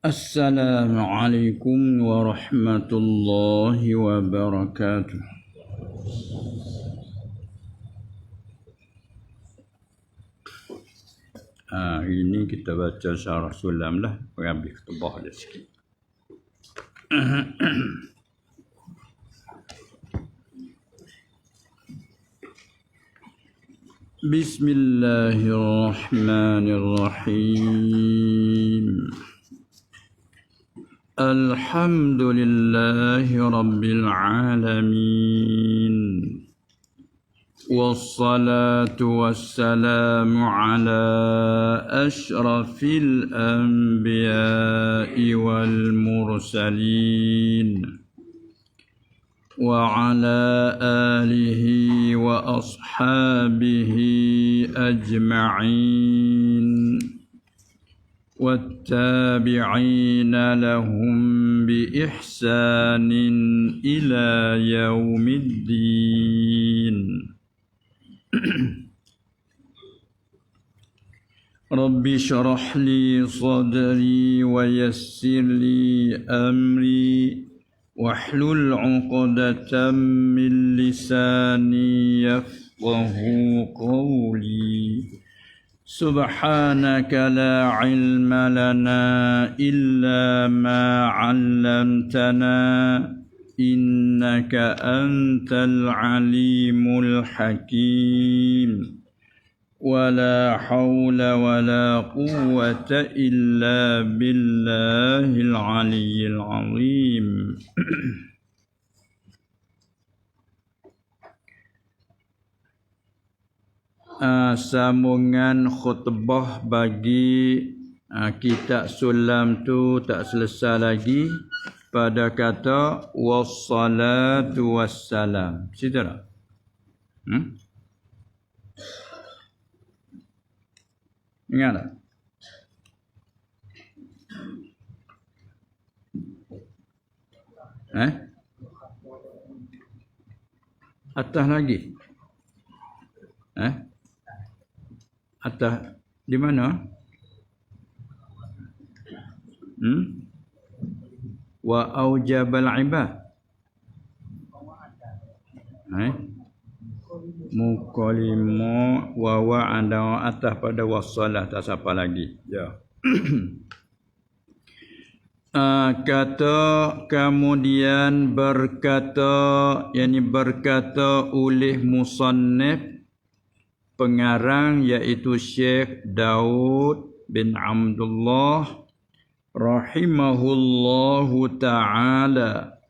Assalamualaikum warahmatullahi wabarakatuh. Hari ini kita baca syarah sulam lah. Ambil ketubah dia sikit. Bismillahirrahmanirrahim. Alhamdulillahi Rabbil Alamin. Wassalatu wassalamu ala ashrafil anbiya'i wal mursalin. Wa ala alihi wa ashabihi ajma'in. والتابعين لهم بإحسان إلى يوم الدين. رب اشرح لي صدري ويسر لي أمري واحلل عقدة من لساني يفقه قولي. سبحانك لا علم لنا إلا ما علمتنا إنك أنت العليم الحكيم. ولا حول ولا قوة إلا بالله العلي العظيم. Sambungan khutbah bagi kitab sulam tu tak selesai lagi pada kata wassalatu wassalam. Situ tak? Ingat tak? Atas lagi? Atas di mana? Wa aujabal ibad. Muka 5 wa wa'ada atas pada wassalah tak siapa lagi. Ya. Kata kemudian berkata oleh musannif pengarang iaitu Syekh Daud bin Abdullah rahimahullahu ta'ala.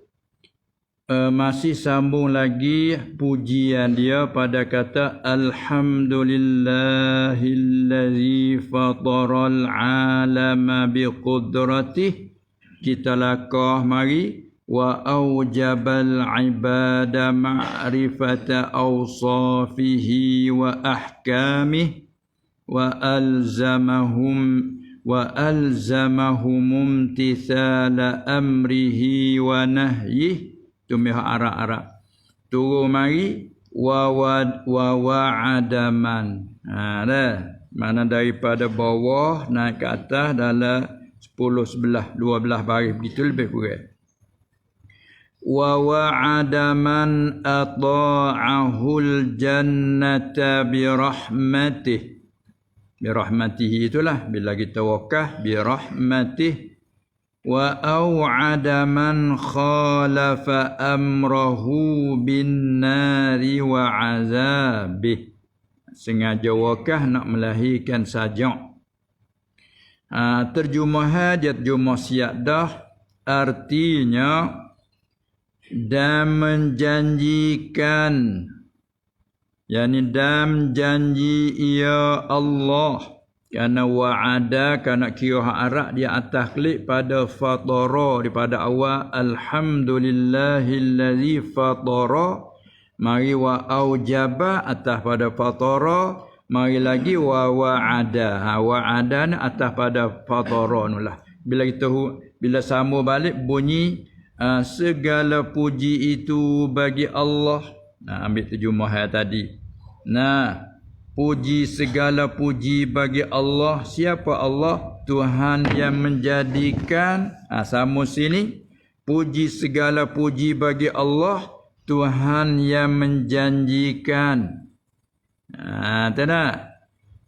Masih sambung lagi pujian dia pada kata alhamdulillahillazi fataral alama biqudratih. Kita lakah mari wa aujabal ibada ma'rifata awsafihi wa ahkamih wa alzamahum imtithala amrihi wa nahyih. Tumih arak-arak turu mari wa wa'adaman. Dah mana daripada bawah naik ke atas dalam 10 12 baris begitu lebih kurang. Wa wa'ada man ata'ahul jannata birahmatihi itulah bila kita wakaf birahmatihi. Wa au'ada man khalafa amrahu bin nari wa azabih. Sengaja wakaf nak melahirkan sajak. Terjemah terjemah siap dah, artinya dan menjanjikan, yakni dan janji ya Allah. Kerana wa'ada, kerana kira Arab dia atas klik pada fatara daripada awal alhamdulillahillazi fatara, mari wa aujaba atas pada fatara, mari lagi wa wa'ada. Wa'ada ni atas pada fatara nulah. Bila sambung balik bunyi segala puji itu bagi Allah. Ambil terjemah tadi. Puji segala puji bagi Allah. Siapa Allah? Tuhan yang menjadikan. Sama sini, puji segala puji bagi Allah, Tuhan yang menjanjikan. Tak nak?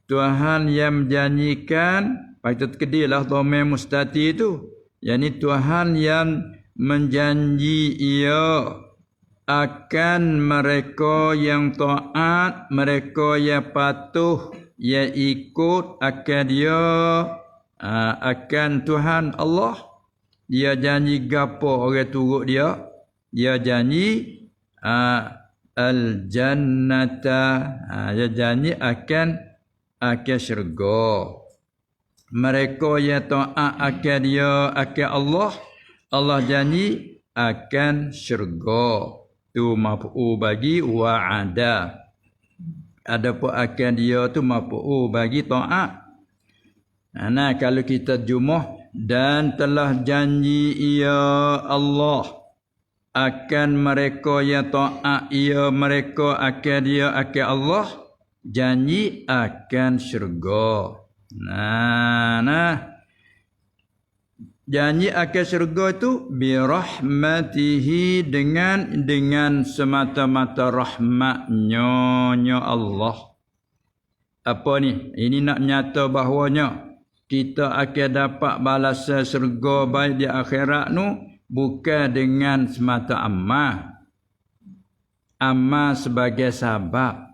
Tuhan yang menjanjikan, itu terkedilah dhamir mustati itu. Yani Tuhan yang menjanji ia akan mereka yang taat, mereka yang patuh, yang ikut akan dia, akan Tuhan Allah. Dia janji gapo orang turut dia? Dia janji al-jannata, dia janji akan syurga. Mereka yang taat akan dia, akan Allah, Allah janji akan syurga. Tu maf'ul bagi wa'ada. Adapun akan dia tu maf'ul bagi taat. Nah, kalau kita jumuh, dan telah janji ia Allah akan mereka yang taat ia, mereka akan dia, akan Allah, janji akan syurga. Janji akan syurga itu birahmatihi, dengan semata-mata rahmatnya Allah. Apa ni? Ini nak nyata bahawanya kita akan dapat balasan syurga baik di akhirat nu bukan dengan semata amal. Amal sebagai sabab.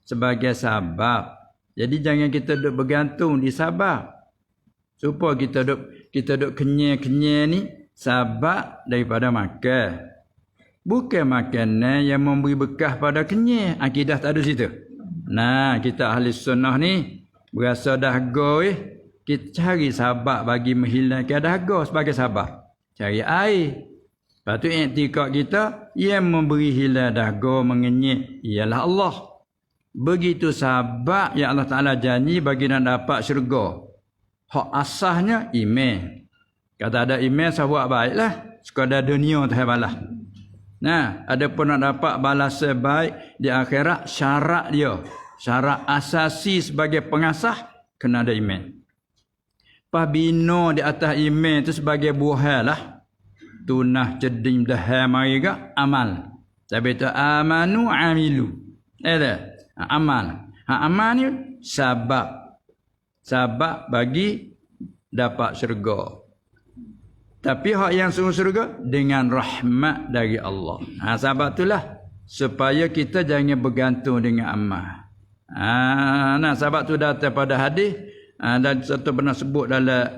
Sebagai sabab. Jadi jangan kita duk bergantung di sabab. Supaya kita duk kenyai-kenyai ni sabab daripada makan. Bukan makanan yang memberi bekah pada kenyai. Akidah tak ada situ. Kita ahli sunnah ni berasa dahaga kita cari sabab bagi menghilangkan dahaga sebagai sabab. Cari air. Lepas tu i'tikad kita yang memberi hilang dahaga mengenyek ialah Allah. Begitu sabab yang Allah Ta'ala janji bagi nak dapat syurga. Hak asasnya iman. Kata ada iman saya buat baiklah. Sekadar dunia tu balas. Adapun nak dapat balasan baik di akhirat, syarat dia. Syarat asasi sebagai pengasah kena ada iman. Pabino di atas iman tu sebagai buah lah. Tunah jedim dah mari ke amal. Tapi tu amanu amilu. Amal. Amal ni sabab. Sabab bagi dapat syurga. Tapi hak yang sungguh syurga dengan rahmat dari Allah. Sebab itulah supaya kita jangan bergantung dengan amal. Sebab tu datang pada hadis dan satu pernah sebut dalam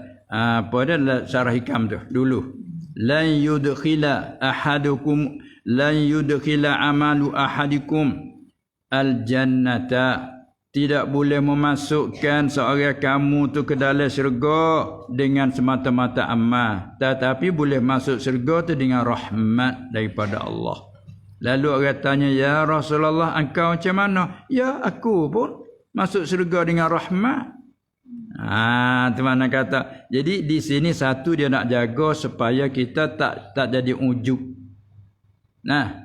dalam syarah hikam tu dulu. Lan yudkhila amalu ahadikum al-jannata. Tidak boleh memasukkan seorang kamu tu ke dalam syurga dengan semata-mata amal, tetapi boleh masuk syurga tu dengan rahmat daripada Allah. Lalu orang tanya, ya Rasulullah, engkau macam mana? Ya, aku pun masuk syurga dengan rahmat. Tu mana kata. Jadi di sini satu dia nak jaga supaya kita tak jadi ujub.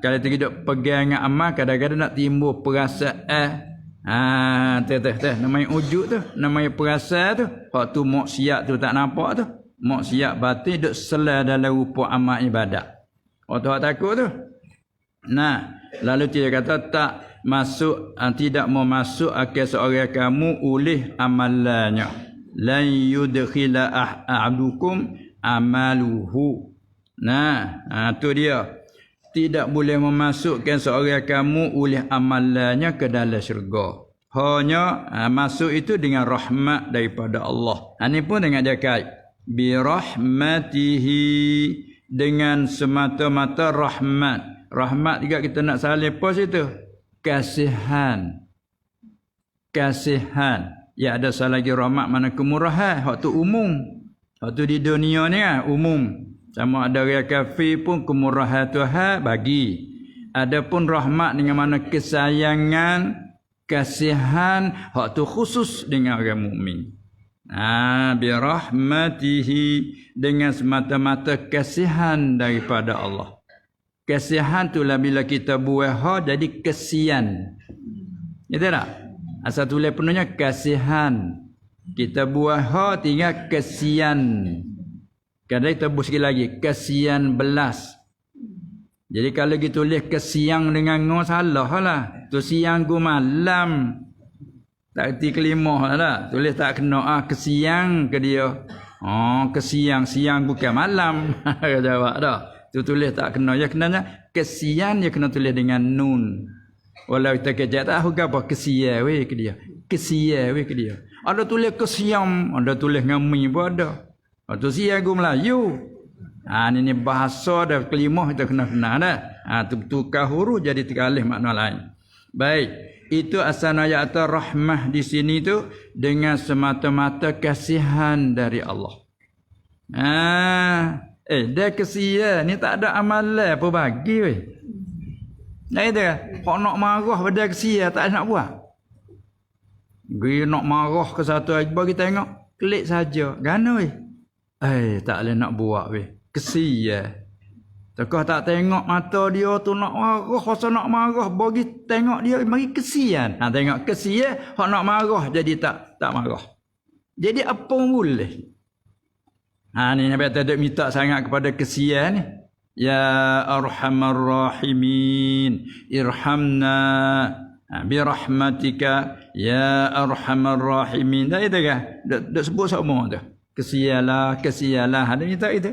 Kalau kita hidup pegang dengan amal, kadang-kadang nak timbul perasaan. Namanya ujub tu, namanya perasaan tu. Hak tu maksiat tu tak nampak tu. Maksiat batin duk selai dalam rupa amal ibadat. Waktu hak takut tu. Lalu dia kata tak masuk, tidak mau masuk akal seorang kamu oleh amalannya. Lan yudkhila ahdukum amaluhu. Tu dia. Tidak boleh memasukkan seorang kamu oleh amalannya ke dalam syurga. Hanya masuk itu dengan rahmat daripada Allah. Ini pun dengan dia kait. Birahmatihi, dengan semata-mata rahmat. Rahmat juga kita nak salih pos itu. Kasihan. Ya ada salah lagi rahmat mana kemurahan. Hak tu umum. Hak tu di dunia ni umum. Sama ada orang kafir pun kemurahan Tuhan bagi. Adapun rahmat dengan mana kesayangan, kasihan, hak tu khusus dengan orang mukmin. Birahmatihi, dengan semata-mata kasihan daripada Allah. Kasihan itulah bila kita buat hak jadi kesian. Ya tak? Asal tulis penuhnya kasihan. Kita buah ha tinggal kesian. Kadang kita buat sekali lagi kesian belas. Jadi kalau kita tulis kesiang dengan ngo salah lah. Tu siang ku malam. Tak erti kelimah lah. Tulis tak kena kesiang ke dia. Oh, kesiang, siang bukan malam. Jawab dah. Tu tulis tak kena. Ya kenanya kesian dia kena tulis dengan nun. Walau kita kejap tak tahu apa kesian weh ke dia. Kesian weh ke dia. Ada tulis kesiam, ada tulis dengan mi pun ada. Tu siang ku Melayu. Ini bahasa dah kelimah kita kena dah. Tukar huruf jadi terkalih makna lain. Baik, itu asal ayat rahmah di sini tu dengan semata-mata kasihan dari Allah. Dia kesian ni tak ada amalan apa bagi weh. Nah itu hok nak marah pada kesian tak nak buat. Dia nak marah ke satu bagi tengok, klik saja. Gana weh. Tak boleh nak buat weh. Kesian. Tekah tak tengok mata dia tu nak marah, rasa nak marah, bagi tengok dia bagi kesian. Tengok kesian, hak nak marah jadi tak marah. Jadi apa boleh? Ni Nabi tak minta sangat kepada kesian ni. Ya Arhamar Rahimin, irhamna birahmatika ya Arhamar Rahimin. Dah itu kan? Dak sebut semua tu. Kesianlah. Ada minta itu.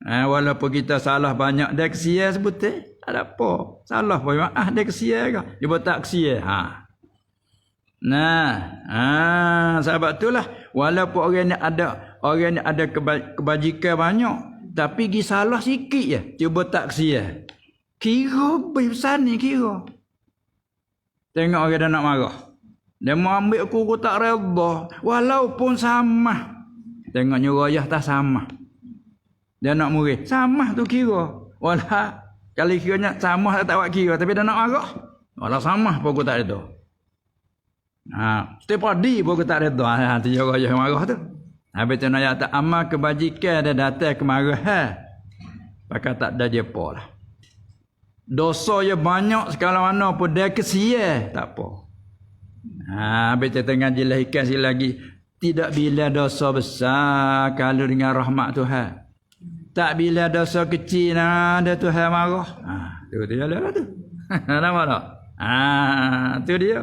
Walaupun kita salah banyak dia kesian sebut ada apa salah pun maaf dia kesian ke dia buat tak kesian sebab itulah walaupun orang ni ada kebajikan banyak tapi gi salah sikit je cuba tak kesian kira besar ni kira tengok orang dah nak marah dia mau ambil aku tak redha walaupun sama tengok nyurayah tak sama. Dia nak murid. Sama tu kira. Walau kalau kiranya sama tak buat kira. Tapi dia nak marah. Walau sama pun aku tak ada. Setiap padi pun aku tak ada. Itu juga yang marah tu. Habis tu nak tak amal kebajikan dia datang kemarahan. Maka tak ada dia apa lah. Dosa dia banyak sekala mana pun dia kesian. Tak apa. Habis tu tengah dilahirkan sekali lagi. Tidak bila dosa besar kalau dengan rahmat Tuhan. Tak bila dosa kecil ada Tuhan marah. Tu dia lah tu. Nampak tak? Tu dia.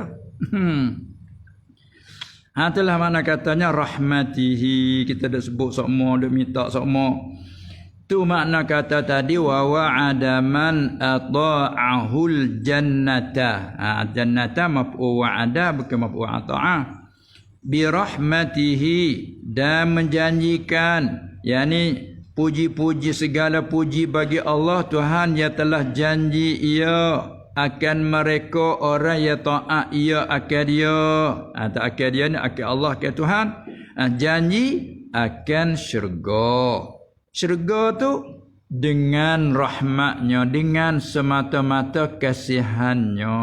Itulah makna katanya rahmatihi. Kita dah sebut semua, dah minta semua. Tu makna kata tadi wa wa'ada man ata'ahul jannata. Jannata maf'ul wa'ada bukan maf'ul ata'ah. Bi rahmatihi dan menjanjikan yakni puji-puji segala puji bagi Allah Tuhan yang telah janji ia akan mereka orang yang taat ia akan dia. Tak akan dia ni akan Allah akan Tuhan. Janji akan syurga. Syurga tu dengan rahmatnya, dengan semata-mata kasihannya.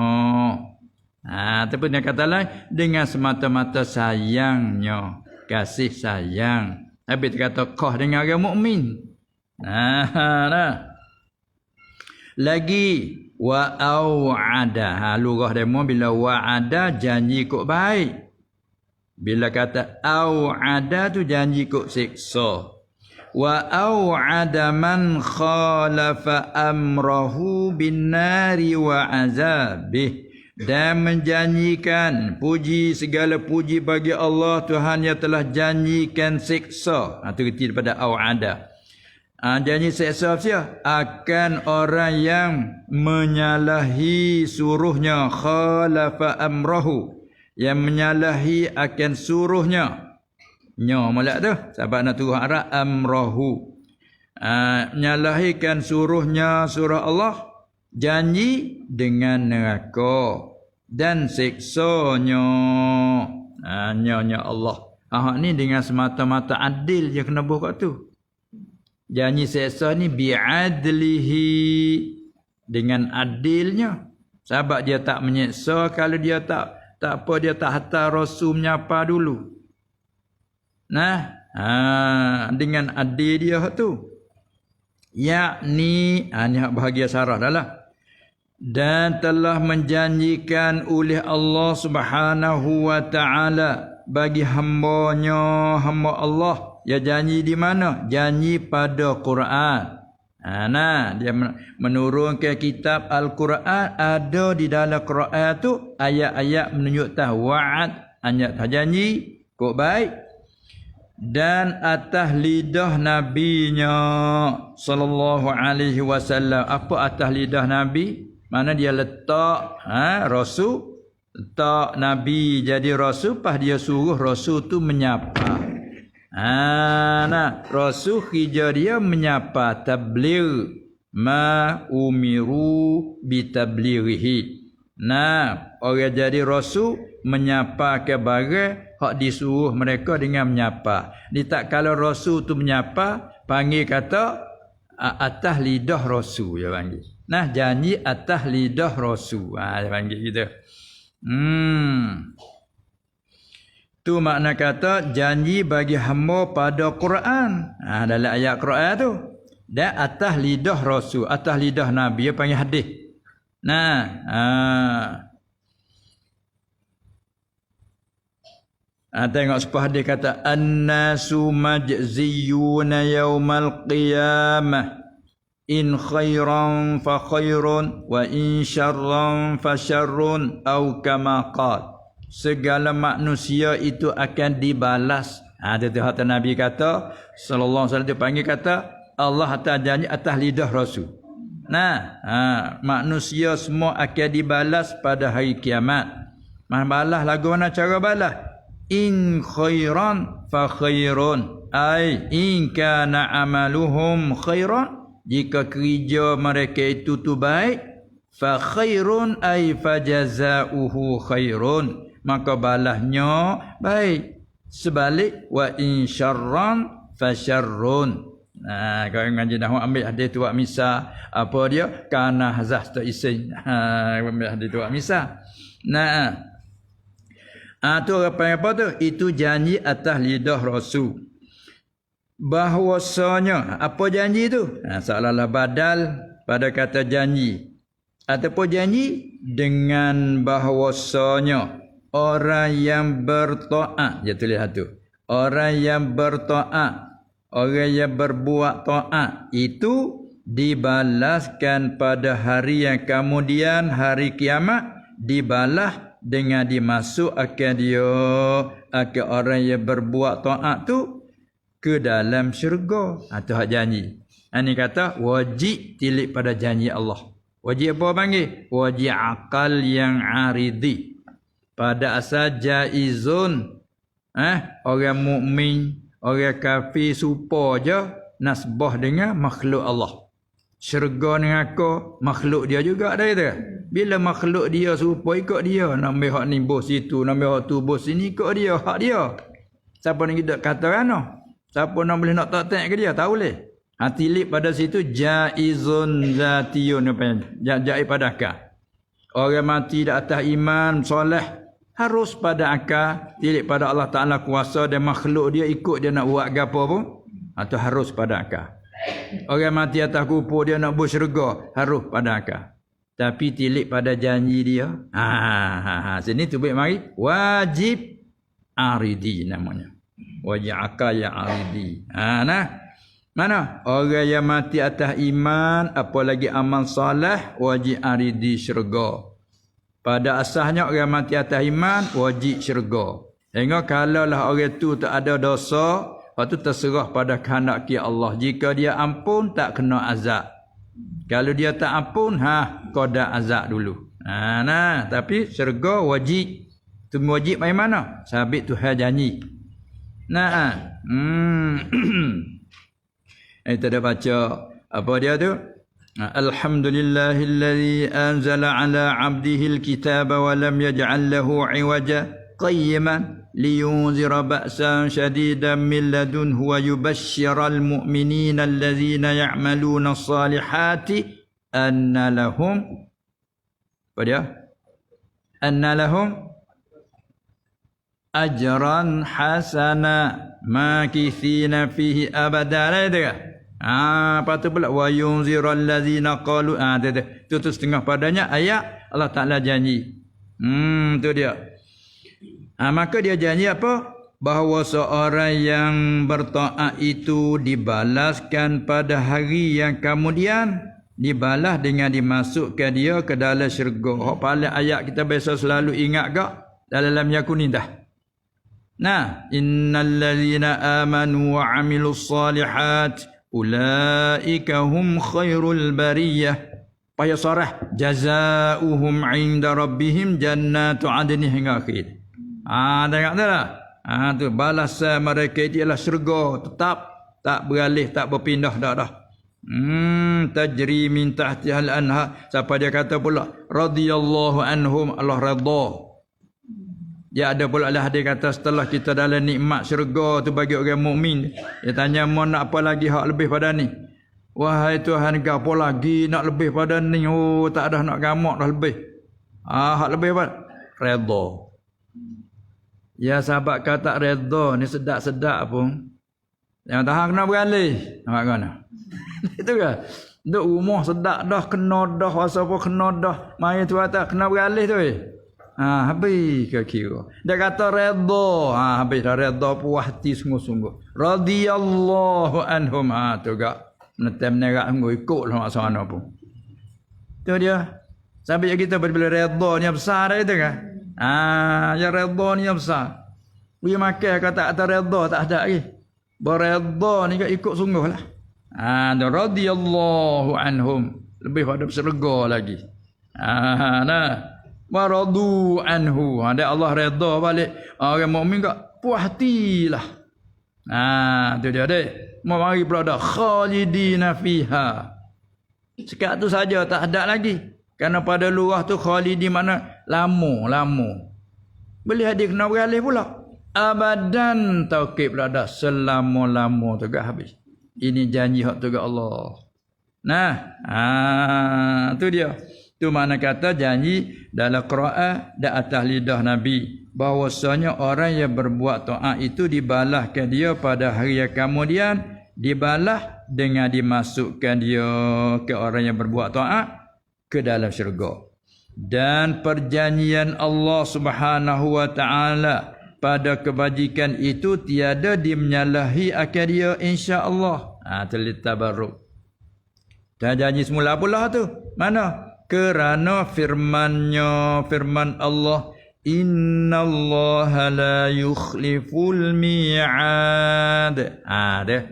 Ataupun yang kata lain dengan semata-mata sayangnya, kasih sayang. Habis kata qah dengan orang mukmin. Lagi wa au'ada. Lugah demo bila wa'ada janji kok baik. Bila kata au'ada tu janji kok siksa. Wa au'ada man khalafa amrahu bin nari wa azabih. Dan menjanjikan puji segala puji bagi Allah Tuhan yang telah janjikan siksa. Itu ketiga daripada au'ada. Janji siksa apa? Akan orang yang menyalahi suruhnya, khalafa amrahu, yang menyalahi akan suruhnya. Malak tu sebab nak turun arah amrahu. Menyalahikan suruhnya, suruh Allah, janji dengan neraka dan siksanya. Nyonya Allah. Ni dengan semata-mata adil je kena buat kat tu. Janji siksa ni bi'adlihi, dengan adilnya. Sebab dia tak menyiksa kalau dia tak apa, dia tak hantar rasul menyapa dulu. Dengan adil dia tu. Yakni ni hak bahagia sarah dah lah. Dan telah menjanjikan oleh Allah Subhanahu wa taala bagi hamba Allah. Ya janji di mana? Janji pada Quran. Nah, dia menurunkan kitab Al-Quran, ada di dalam Quran tu ayat-ayat menunjukkan wa'ad, ayat janji, kok baik. Dan atas lidah nabinya sallallahu alaihi wasallam. Apa atas lidah nabi? Mana dia letak rasul, letak nabi jadi rasul, pas dia suruh rasul tu menyapa. Nah, rasul kerja dia menyapa, tabligh ma umiru bitablighihi. Nah, orang jadi rasul menyapa ke barang hak disuruh mereka dengan menyapa. Ni tak kalau rasul tu menyapa, panggil kata atas lidah rasul dia panggil. Nah, janji atas lidah rasul. Dia panggil gitu. Tu makna kata janji bagi hamba pada Quran. Dalam ayat Quran tu. Dan atas lidah rasul, atas lidah nabi, dia panggil hadis. Tengok sebuah hadis kata annasu majziyuna yaumal qiyamah in khairan fa khairun wa in syarran fa syarrun au kama qala. Segala manusia itu akan dibalas. Itu kata Nabi kata sallallahu alaihi wasallam, dia panggil kata Allah atas janji atas lidah rasul. Manusia semua akan dibalas pada hari kiamat. Balas lagu mana cara balas? In khairan fa khairun, ai in kana amaluhum khairan, jika kerja mereka itu tu baik, fa khairun ai fa jazaohu khairun, maka balasnya baik. Sebalik wa in syarran fa syarrun. Kau ngaji dah ambil hadis tu wak misa apa dia? Kana hazah tu isin. Ambil hadis tu wak misa. Tu apa tu? Itu janji atas lidah rasul. Bahwasanya apa janji tu? Seolah-olah badal pada kata janji. Ataupun janji dengan bahwasanya orang yang bertaat, dia tulis tu. Orang yang bertaat, orang yang berbuat taat itu dibalaskan pada hari yang kemudian, hari kiamat, dibalas dengan dimasuk akan orang yang berbuat taat tu ke dalam syurga. Itu hak janji. Ini kata wajib tilik pada janji Allah. Wajib apa panggil? Wajib akal yang aridi. Pada asal jaizun. Orang mukmin, orang kafir supa je nasbah dengan makhluk Allah. Syurga dengan aku, makhluk dia juga ada itu. Bila makhluk dia serupa, ikut dia. Nak ambil hak ni bos situ, nak ambil hak tu bos sini, ikut dia, hak dia. Siapa nak kita kata kan? Siapa nak boleh nak tak ke dia? Tak boleh. Hati lip pada situ jaizun zatiyun, jaiz pada akal. Orang mati di atas iman soleh harus pada akal, tilik pada Allah Taala kuasa dan makhluk dia, ikut dia nak buat gapo pun, atau harus pada akal. Orang mati atas kubur dia nak bersyurga, harus pada akal. Tapi tilik pada janji dia. Sini tu baik mari wajib aridi namanya. Wajib akal yang aridi. Mana? Orang yang mati atas iman, apalagi amal soleh, wajib aridi syurga. Pada asalnya orang mati atas iman, wajib syurga. Hingga kalaulah orang tu tak ada dosa, lepas tu terserah pada kehendak Allah. Jika dia ampun, tak kena azab. Kalau dia tak ampun, qada azab dulu. Tapi syurga wajib. Tu wajib mai mana? Sabit Tuhan janji. Kita dah baca apa dia tu? Alhamdulillahilladzi anzala ala 'abdihi alkitaba wa lam yaj'al lahu 'iwaja qayyiman liyunzira ba'san shadidan min ladunhu wa yubashshiral mu'minina allazina ya'maluna as-salihati anna lahum ajran hasana makithina fihi abada. Lepas tu pula wa yunziral ladzina qalu. Tu setengah padanya ayat Allah Taala janji. Tu dia. Maka dia janji apa? Bahawa seorang yang bertaat itu dibalaskan pada hari yang kemudian, dibalas dengan dimasukkan dia ke dalam syurga. Hak paling ayat kita biasa selalu ingat gak dalam yakun dah. Nah, innal ladzina amanu wa 'amilus solihat ulaika hum khairul bariyah. Payah sarah jazaohum 'inda rabbihim jannatu 'adnin hingga akhir. Tengok tu lah. Tu balasan mereka itu ialah syurga tetap, tak beralih, tak berpindah dah. Tajri min tahtihal anha. Siapa dia kata pula radhiyallahu anhum, Allah redha. Dia ada pula lah dia kata setelah kita dalam nikmat syurga tu bagi orang mukmin, dia tanya mau nak apa lagi hak lebih pada ni? Wahai Tuhan, gapo lagi nak lebih pada ni? Oh, tak ada nak gamak dah lebih. Hak lebih apa? Redha. Ya sahabat kata redha ni sedap-sedap pun. Yang tahan kena beralih. Nampak kan? Itu kan? Duk rumah sedap dah, kena dah, rasa apa kena dah. Mari tu atas kena beralih tu. Habis ke kira. Dia kata redha. Habis dah redha puas hati sungguh-sungguh. Radhiyallahu anhum. Tu gak. Menetem nerak sungguh ikut lah mak sana pun. Tu dia. Sampai kita bila redha ni besar dah itu kan. Yang redha ni yang besar. Dia makan kata atas redha tak ada lagi. Beredha ni kan ikut sungguh lah. Radhiyallahu anhum. Lebih pada syurga lagi. Nah. Waradu anhu. Ada Allah redha balik. Orang mukmin kak puas hati lah. Tu dia dek. Mari pula dah khalidina fiha. Sekat tu saja tak ada lagi. Kerana pada lurah tu khalidi mana lama. Boleh hadir kena beralih pula. Abadan taukid pula dah selama-lama tu gak habis. Ini janji hak tu gak Allah. Nah, tu dia. Tu makna kata janji dalam Quran dan atas lidah Nabi bahwasanya orang yang berbuat taat itu dibalaskan dia pada hari yang kemudian, dibalas dengan dimasukkan dia ke orang yang berbuat taat ke dalam syurga. Dan perjanjian Allah Subhanahu wa taala pada kebajikan itu tiada dimenyalahi akan dia insya-Allah. Telit tabarruk. Dan janji semula pula tu. Mana? Kerana firman Allah, innallaha la yukhliful mi'ad. Deh.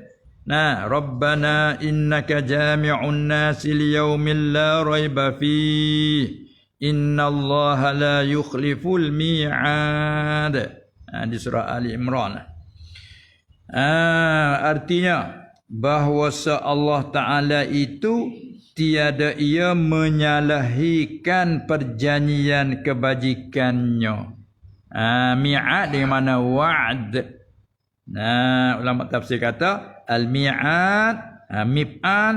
Nah, Rabbana innaka jami'un nasi liyaumin la raiba fi. Innallaha la yukhliful mi'ad. Di surah Ali Imran. Artinya bahawa Allah Ta'ala itu tiada ia menyalahikan perjanjian kebajikannya. Mi'ad dengan mana wa'd. Ulama tafsir kata al-mi'ad, mif'al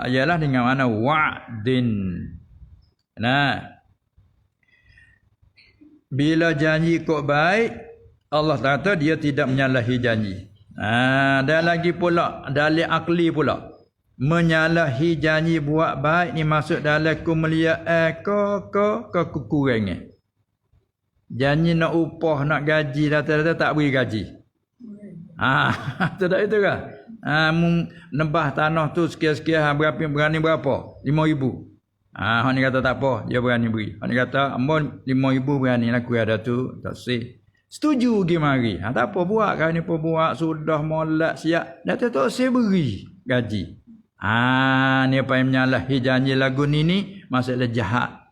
ialah dengan mana wa'din. Bila janji kok baik, Allah kata dia tidak menyalahi janji. Dan lagi pula dalil akli pula. Menyalahi janji buat baik ni masuk dalam kemuliaan ke kekurangan. Janji nak upah, nak gaji, data-data tak beri gaji. Tak itu kan? Nembah tanah tu sekian-sekian berani berapa? 5,000. Hang ni kata tak apa, dia berani beri. Hang ni kata ampun 5,000 berani aku ada tu, tak sih. Setuju pergi mari. Tak apa buat kan ni pun buat sudah molek siap. Data tak sih beri gaji. Ni apa yang menyalahi janji lagu ni masalah jahat.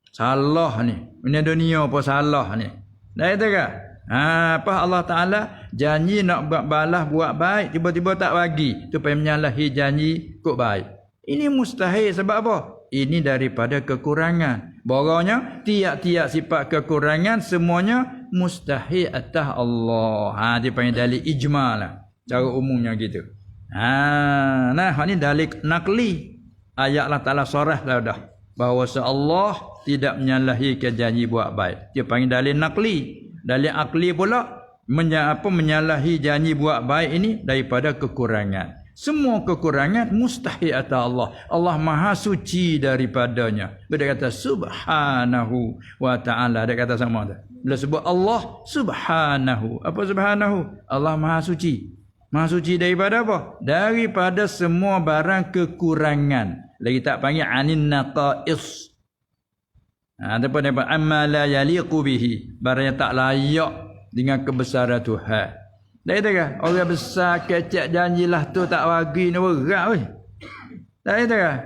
Salah ni. Ini dunia apa salah ni. Dah itu kan? Apa Allah Ta'ala janji nak buat balas buat baik, tiba-tiba tak bagi. Itu apa yang menyalahi janji kok baik. Ini mustahil sebab apa? Ini daripada kekurangan. Borangnya tiap-tiap sifat kekurangan semuanya mustahil atas Allah. Dia panggil dalil ijma' lah. Cara umumnya gitu. Ini dalil nakli. Ayat Allah Ta'ala sorah dah. Bahawa Allah tidak menyalahi janji buat baik. Dia panggil dalil nakli. Dalil akli pula menyalahi janji buat baik ini daripada kekurangan. Semua kekurangan mustahil atas Allah. Allah Maha suci daripadanya. Dia kata subhanahu wa ta'ala. Dia kata sama tu. Bila sebut Allah subhanahu. Apa subhanahu? Allah Maha suci. Maha suci daripada apa? Daripada semua barang kekurangan. Lagi tak panggil anin naqais. Ataupun dia panggil amma la yaliqu bihi. Barang yang tak layak dengan kebesaran Tuhan. Tak kata kan? Orang besar kecek janjilah tu tak bagi ni berat weh. Tak kata kan?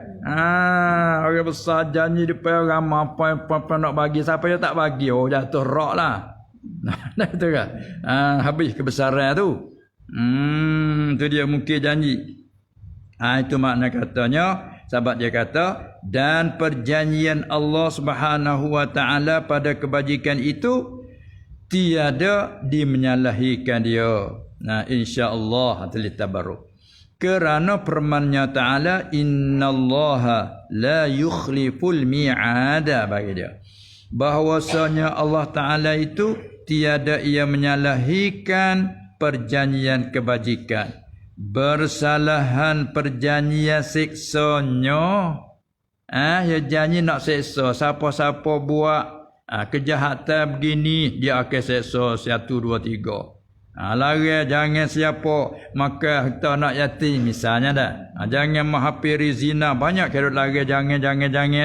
Orang besar janji depan orang apa nak bagi. Siapa yang tak bagi? Oh jatuh rak lah. Tak kata kan? Habis kebesaran tu. Tu dia mungkin janji. Itu makna katanya. Sahabat dia kata. Dan perjanjian Allah Subhanahu Wa Taala pada kebajikan itu. Tiada dimenyalahikan dia. Nah, insya-Allah atli tabarruk. Kerana firman-Nya Ta'ala, innallaha la yukhliful mi'ada bagi dia. Bahwasanya Allah Ta'ala itu tiada ia menyalahikan perjanjian kebajikan. Bersalahan perjanjian siksanya. Ya janji nak siksa. Siapa-siapa buat kejahatan begini dia akan seksa 1, 2, 3. Lari jangan siapa maka harta anak yatim misalnya dah. Jangan menghampiri zina, banyak kerut lari jangan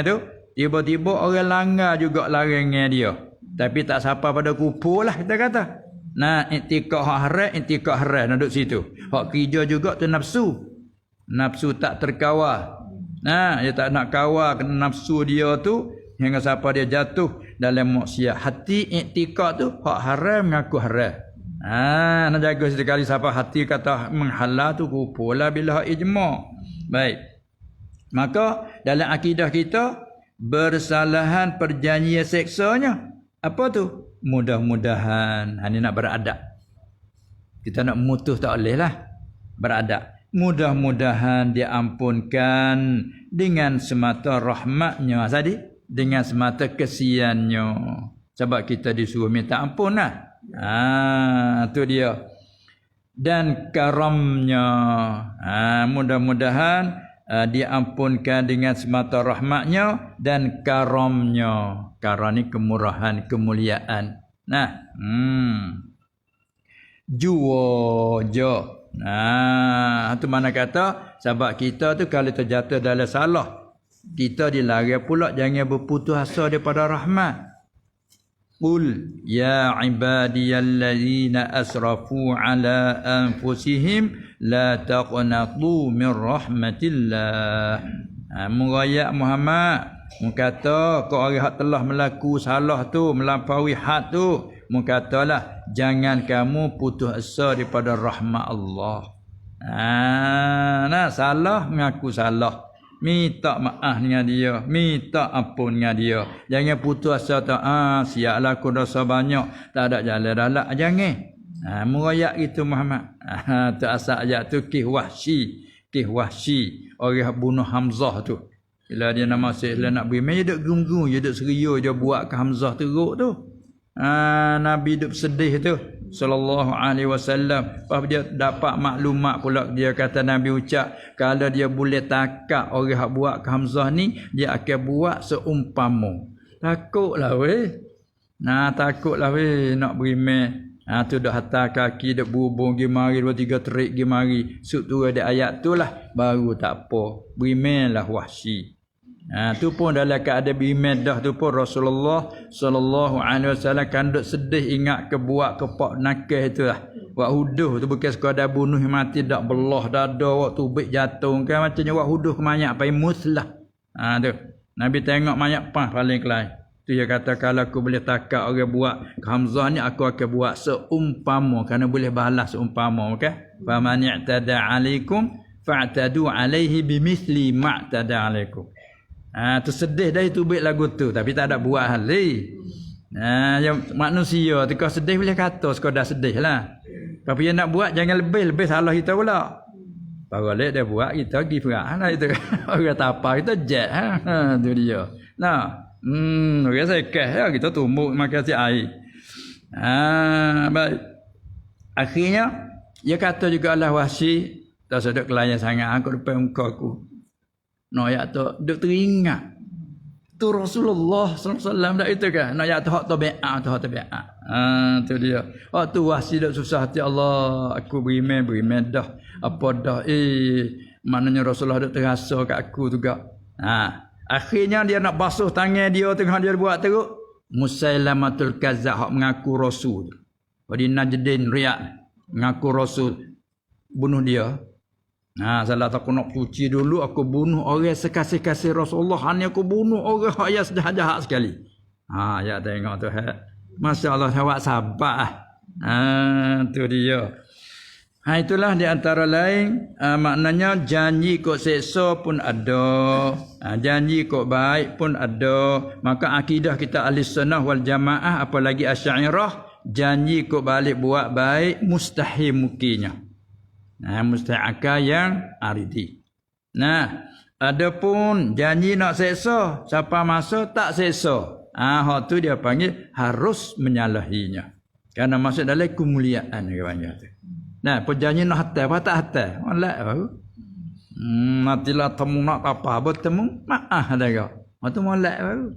tu. Tiba-tiba orang langgar juga lari dengan dia. Tapi tak siapa pada kupur lah kita kata. Nah, intikak haram nak duduk situ. Hak kerja juga tu nafsu. Nafsu tak terkawal. Nah, dia tak nak kawal kena nafsu dia tu. Hingga siapa dia jatuh dalam maksiat. Hati iktikad tu hak haram mengaku haram. Nak jaga sekali siapa hati kata menghalal tu kupulah bila hak ijma'. Baik. Maka dalam akidah kita bersalahan perjanjian seksanya. Apa tu? Mudah-mudahan ini nak beradab. Kita nak mutus tak boleh lah. Beradab. Mudah-mudahan diampunkan dengan semata rahmatnya tadi. Dengan semata kesiannya. Sebab kita disuruh minta ampun lah. Tu dia. Dan karamnya. Mudah-mudahan diampunkan dengan semata rahmatnya. Dan karamnya. Karam ni kemurahan, kemuliaan. Nah. Juwaja. Itu mana kata. Sebab kita tu kalau terjatuh dalam salah. Kita dilarang pula jangan berputus asa daripada rahmat. Qul ya ibadiyallazina asrafu ala anfusihim la taqnatu min rahmatillah. Mengaya Muhammad, mengata kau orang hak telah melaku salah tu, melampaui had tu, mengatalah jangan kamu putus asa daripada rahmat Allah. Nah, salah mengaku salah. Minta maaf dengan dia, minta ampun dengan dia. Jangan putus asa tak siaplah aku dosa banyak, tak ada jalan dalak jangan. Merayak itu Muhammad. Tu asal ayat tu Kih Wahsy, orang bunuh Hamzah tu. Bila dia nama Sehla nak beri, dia duk gunggung, dia duk seria dia buat ke Hamzah teruk tu. Nabi duk sedih tu sallallahu alaihi wasallam. Lepas dia dapat maklumat pula, dia kata Nabi ucap kalau dia boleh takak orang hak buat ke Hamzah ni, dia akan buat seumpama. Takutlah weh. Takutlah weh nak beri tu dah hantar kaki dak berhubung pergi mari 2-3 terik pergi mari. Sut tu ada ayat tu lah baru tak apa. Beri lah Wahsy. Tu pun dalam keadaan beriman dah tu pun Rasulullah sallallahu alaihi wasallam kan duk sedih ingat ke buat ke pak nakal itu lah. Wak huduh tu bukan sekadar bunuh mati dak belah dada waktu bik jatuh kan macamnya wak huduh ke mayat pai muslah. Tu. Nabi tengok mayat pah paling kelai. Tu dia kata kalau aku boleh takak orang buat ke Hamzah ni aku akan buat seumpama kerana boleh balas seumpama okey. Fa man i'tada alaikum fa'tadu alaihi bimithli ma'tada alaikum. Tu sedih dah itu baik lagu tu tapi tak ada buat hal ni. Yang manusia tu kau sedih boleh kata sekadar sedih lah. Tapi yang nak buat jangan lebih salah kita pula. Balik dia buat kita pergi perang lah itu. Orang tak apa kita jet tu dia. Orang sekeh ya kita tumbuk makan si air. Baik. Akhirnya dia kata juga Allah Wahsy Tak sedap kelayan sangat aku depan muka aku. Noyak tu duk teringat. Tu Rasulullah sallallahu alaihi wasallam dak itu kan. Noyak tu hak tabiat. Tu dia. Hak tu wasi dak susah hati Allah. Aku beriman dah. Apa dah maknanya Rasulullah dak terasa kat aku juga. Akhirnya dia nak basuh tangan dia tengah dia buat teruk. Musailamatul Kazzab hak mengaku Rasul. Di Najdin Riyad mengaku Rasul. Bunuh dia. Salah aku nak cuci dulu aku bunuh orang sekasih-kasih Rasulullah, hanya aku bunuh orang yang jahat-jahat sekali. Ya tengok tu. Masya-Allah awak sabar. Tu dia. Itulah di antara lain maknanya janji kok seksa pun ada. Janji kok baik pun ada. Maka akidah kita Ahlussunnah wal Jamaah apalagi Asy'ariyah, janji kok balik buat baik mustahil mungkinnya. Mustahil yang aridi. Adapun janji nak seksa, siapa masa tak seksa. Hak tu dia panggil harus menyalahinya. Kerana masuk dalam kemuliaan dia panggil tu. Perjanji nak hatai apa tak hatai? Molek baru. Nantilah temu nak apa bertemu, maaf dah kau. Hak tu molek baru.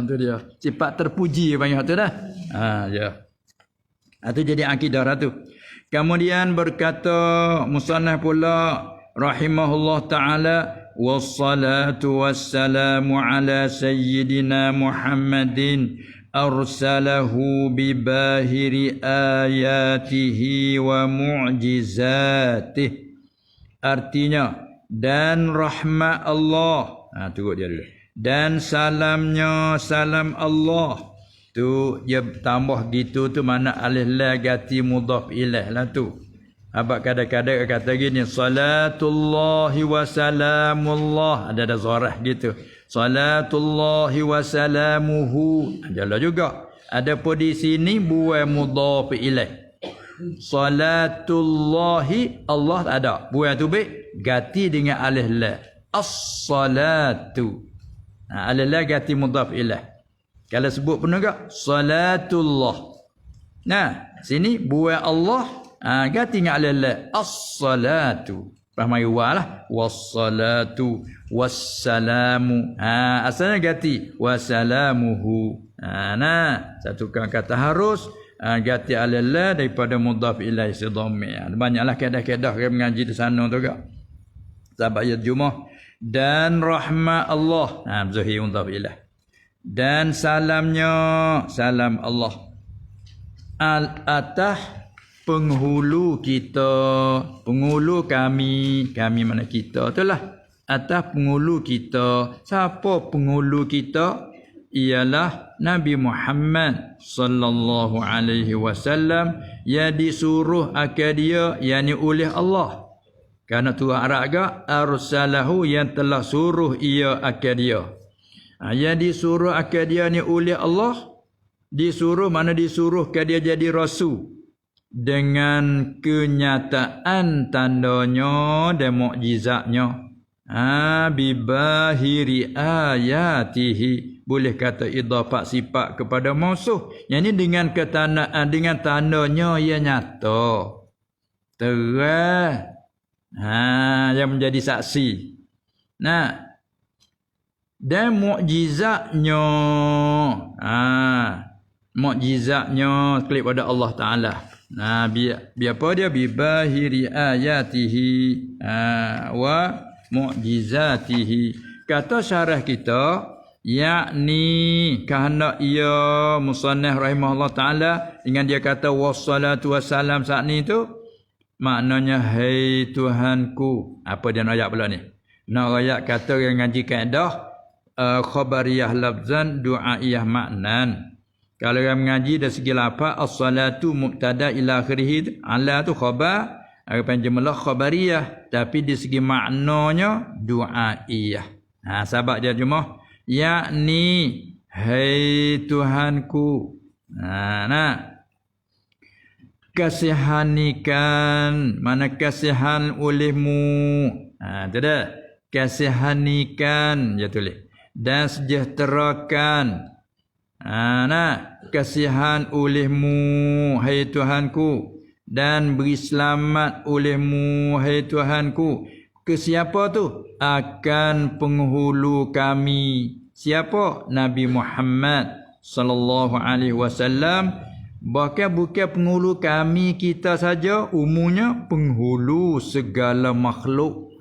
Tu dia. Sifat terpuji panggil tu dah. Ya. Itu jadi akidah tu. Kemudian berkata musannaf pula rahimahullah taala wassalatu wassalamu ala sayyidina Muhammadin arsalahu bibahiri ayatihi wa mu'jizatih. Artinya dan rahmat Allah. Tengok dia dulu. Dan salamnya salam Allah. Tu dia tambah gitu tu mana alif la gati mudhaf ilaih lah tu. Abang kadang-kadang kata gini salatullahi wa salamullah, ada zarah gitu. Salatullahi wa salamuhu. Jelas juga. Adapun di sini buai mudhaf ilaih. Salatullahi Allah tak ada. Buai tu baik ganti dengan alif la. As-salatu. Alif la ganti mudhaf ilaih. Kalau sebut pun enggak salatullah. Sini buai Allah ganti dengan alif la. As-salatu. Rahmai walah wassalatu wassalamu. Asalnya ganti wassalamuhu. Satukan kata harus ganti alif la daripada mudhaf ilaih sidhammi. Banyaklah kaedah-kaedah yang mengaji di sana tu juga. Sahabat ayat Jumaah dan rahmat Allah. Zahir mudhaf ilaih. Dan salamnya salam Allah al-atah penghulu kita, penghulu kami mana kita itulah atas penghulu kita. Siapa penghulu kita? Ialah Nabi Muhammad sallallahu alaihi wasallam yang disuruh akan dia yakni oleh Allah. Karena tu Arab agak arsalahu yang telah suruh ia akan dia. Yang disuruh akan dia ni oleh Allah. Disuruh mana disuruh ke dia jadi rasul dengan kenyataan tandanya dan mukjizatnya. Bibahiri ayatihi, boleh kata idafat sifat kepada musuh. Yang ini dengan ketanaan, dengan tandanya ia nyata terang. Yang menjadi saksi. Dan mukjizatnya mukjizatnya klik pada Allah Taala. Biar apa dia bibahiri ayatihi wa mu'jizatihi. Kata syarah kita yakni kerana ia musannaf rahimahullah taala dengan dia kata wassalatu wassalam saat ni tu maknanya hai Tuhanku. Apa dia nak ayat pula ni? Nak ayat kata yang ngaji kaedah khabariyah lafzan du'aiyah maknan. Kalau yang mengaji dari segi lafaz as-salatu mubtada ila akhirih, ala tu khabar, panjanglah khabariyah, tapi di segi maknanya du'aiyah. Sebab dia cuma yakni hai Tuhanku. Kasihanikan, mana kasihan olehmu. Tidak kasihanikan dia tulis. Dan sejahterakan. Kasihan olehmu hai Tuhanku. dan beri selamat olehmu hai Tuhanku ke siapa tu? Akan penghulu kami. Siapa? Nabi Muhammad sallallahu alaihi wasallam. Bahkan bukan penghulu kami kita saja, umumnya penghulu segala makhluk.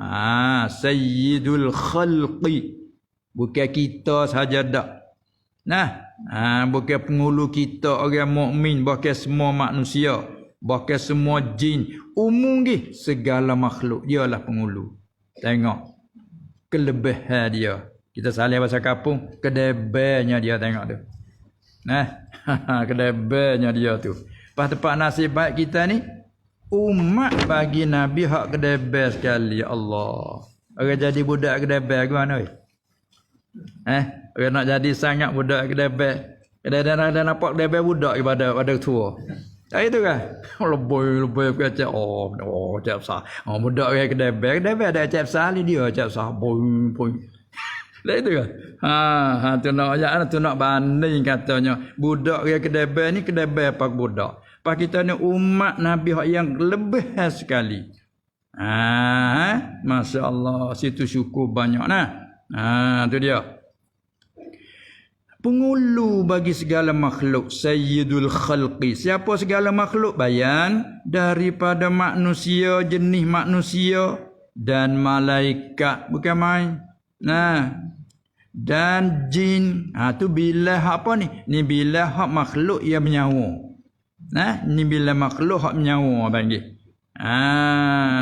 Sayyidul khalqi. Bukan kita saja dak. Nah, bukan penghulu kita orang mukmin, bukan semua manusia, bukan semua jin, umum ke segala makhluk dialah penghulu. Tengok kelebihan dia. Kita salih bahasa kampung, kedebanya dia tengok tu. Nah, kedebanya dia tu. Pas tempat nasib baik kita ni, umat bagi Nabi hak kedebel sekali. Ya Allah. Orang jadi budak kedebel ke mana? Orang nak jadi sangat budak kedebel. Kadang-kadang nampak kedebel budak pada tua. Tak itu kan? Lebih aku cakap, cakap sah. Budak orang kedebel ada cakap sah ni dia cakap sah. Boy. Tak itu kan? Tu nak ayat tu nak banding katanya. Budak orang kedebel ni kedebel pak budak. Pak kita ni umat Nabi yang lebih sekali. Masya-Allah, situ syukur banyak nah. Tu dia. Penghulu bagi segala makhluk, Sayyidul Khalqi. Siapa segala makhluk? Bayan daripada manusia, jenis manusia dan malaikat, bukan main. Nah, dan jin. Tu bila apa ni? Ni bila hak makhluk yang menyawa. Nah, ni bila makhluk hak menyawa panggil.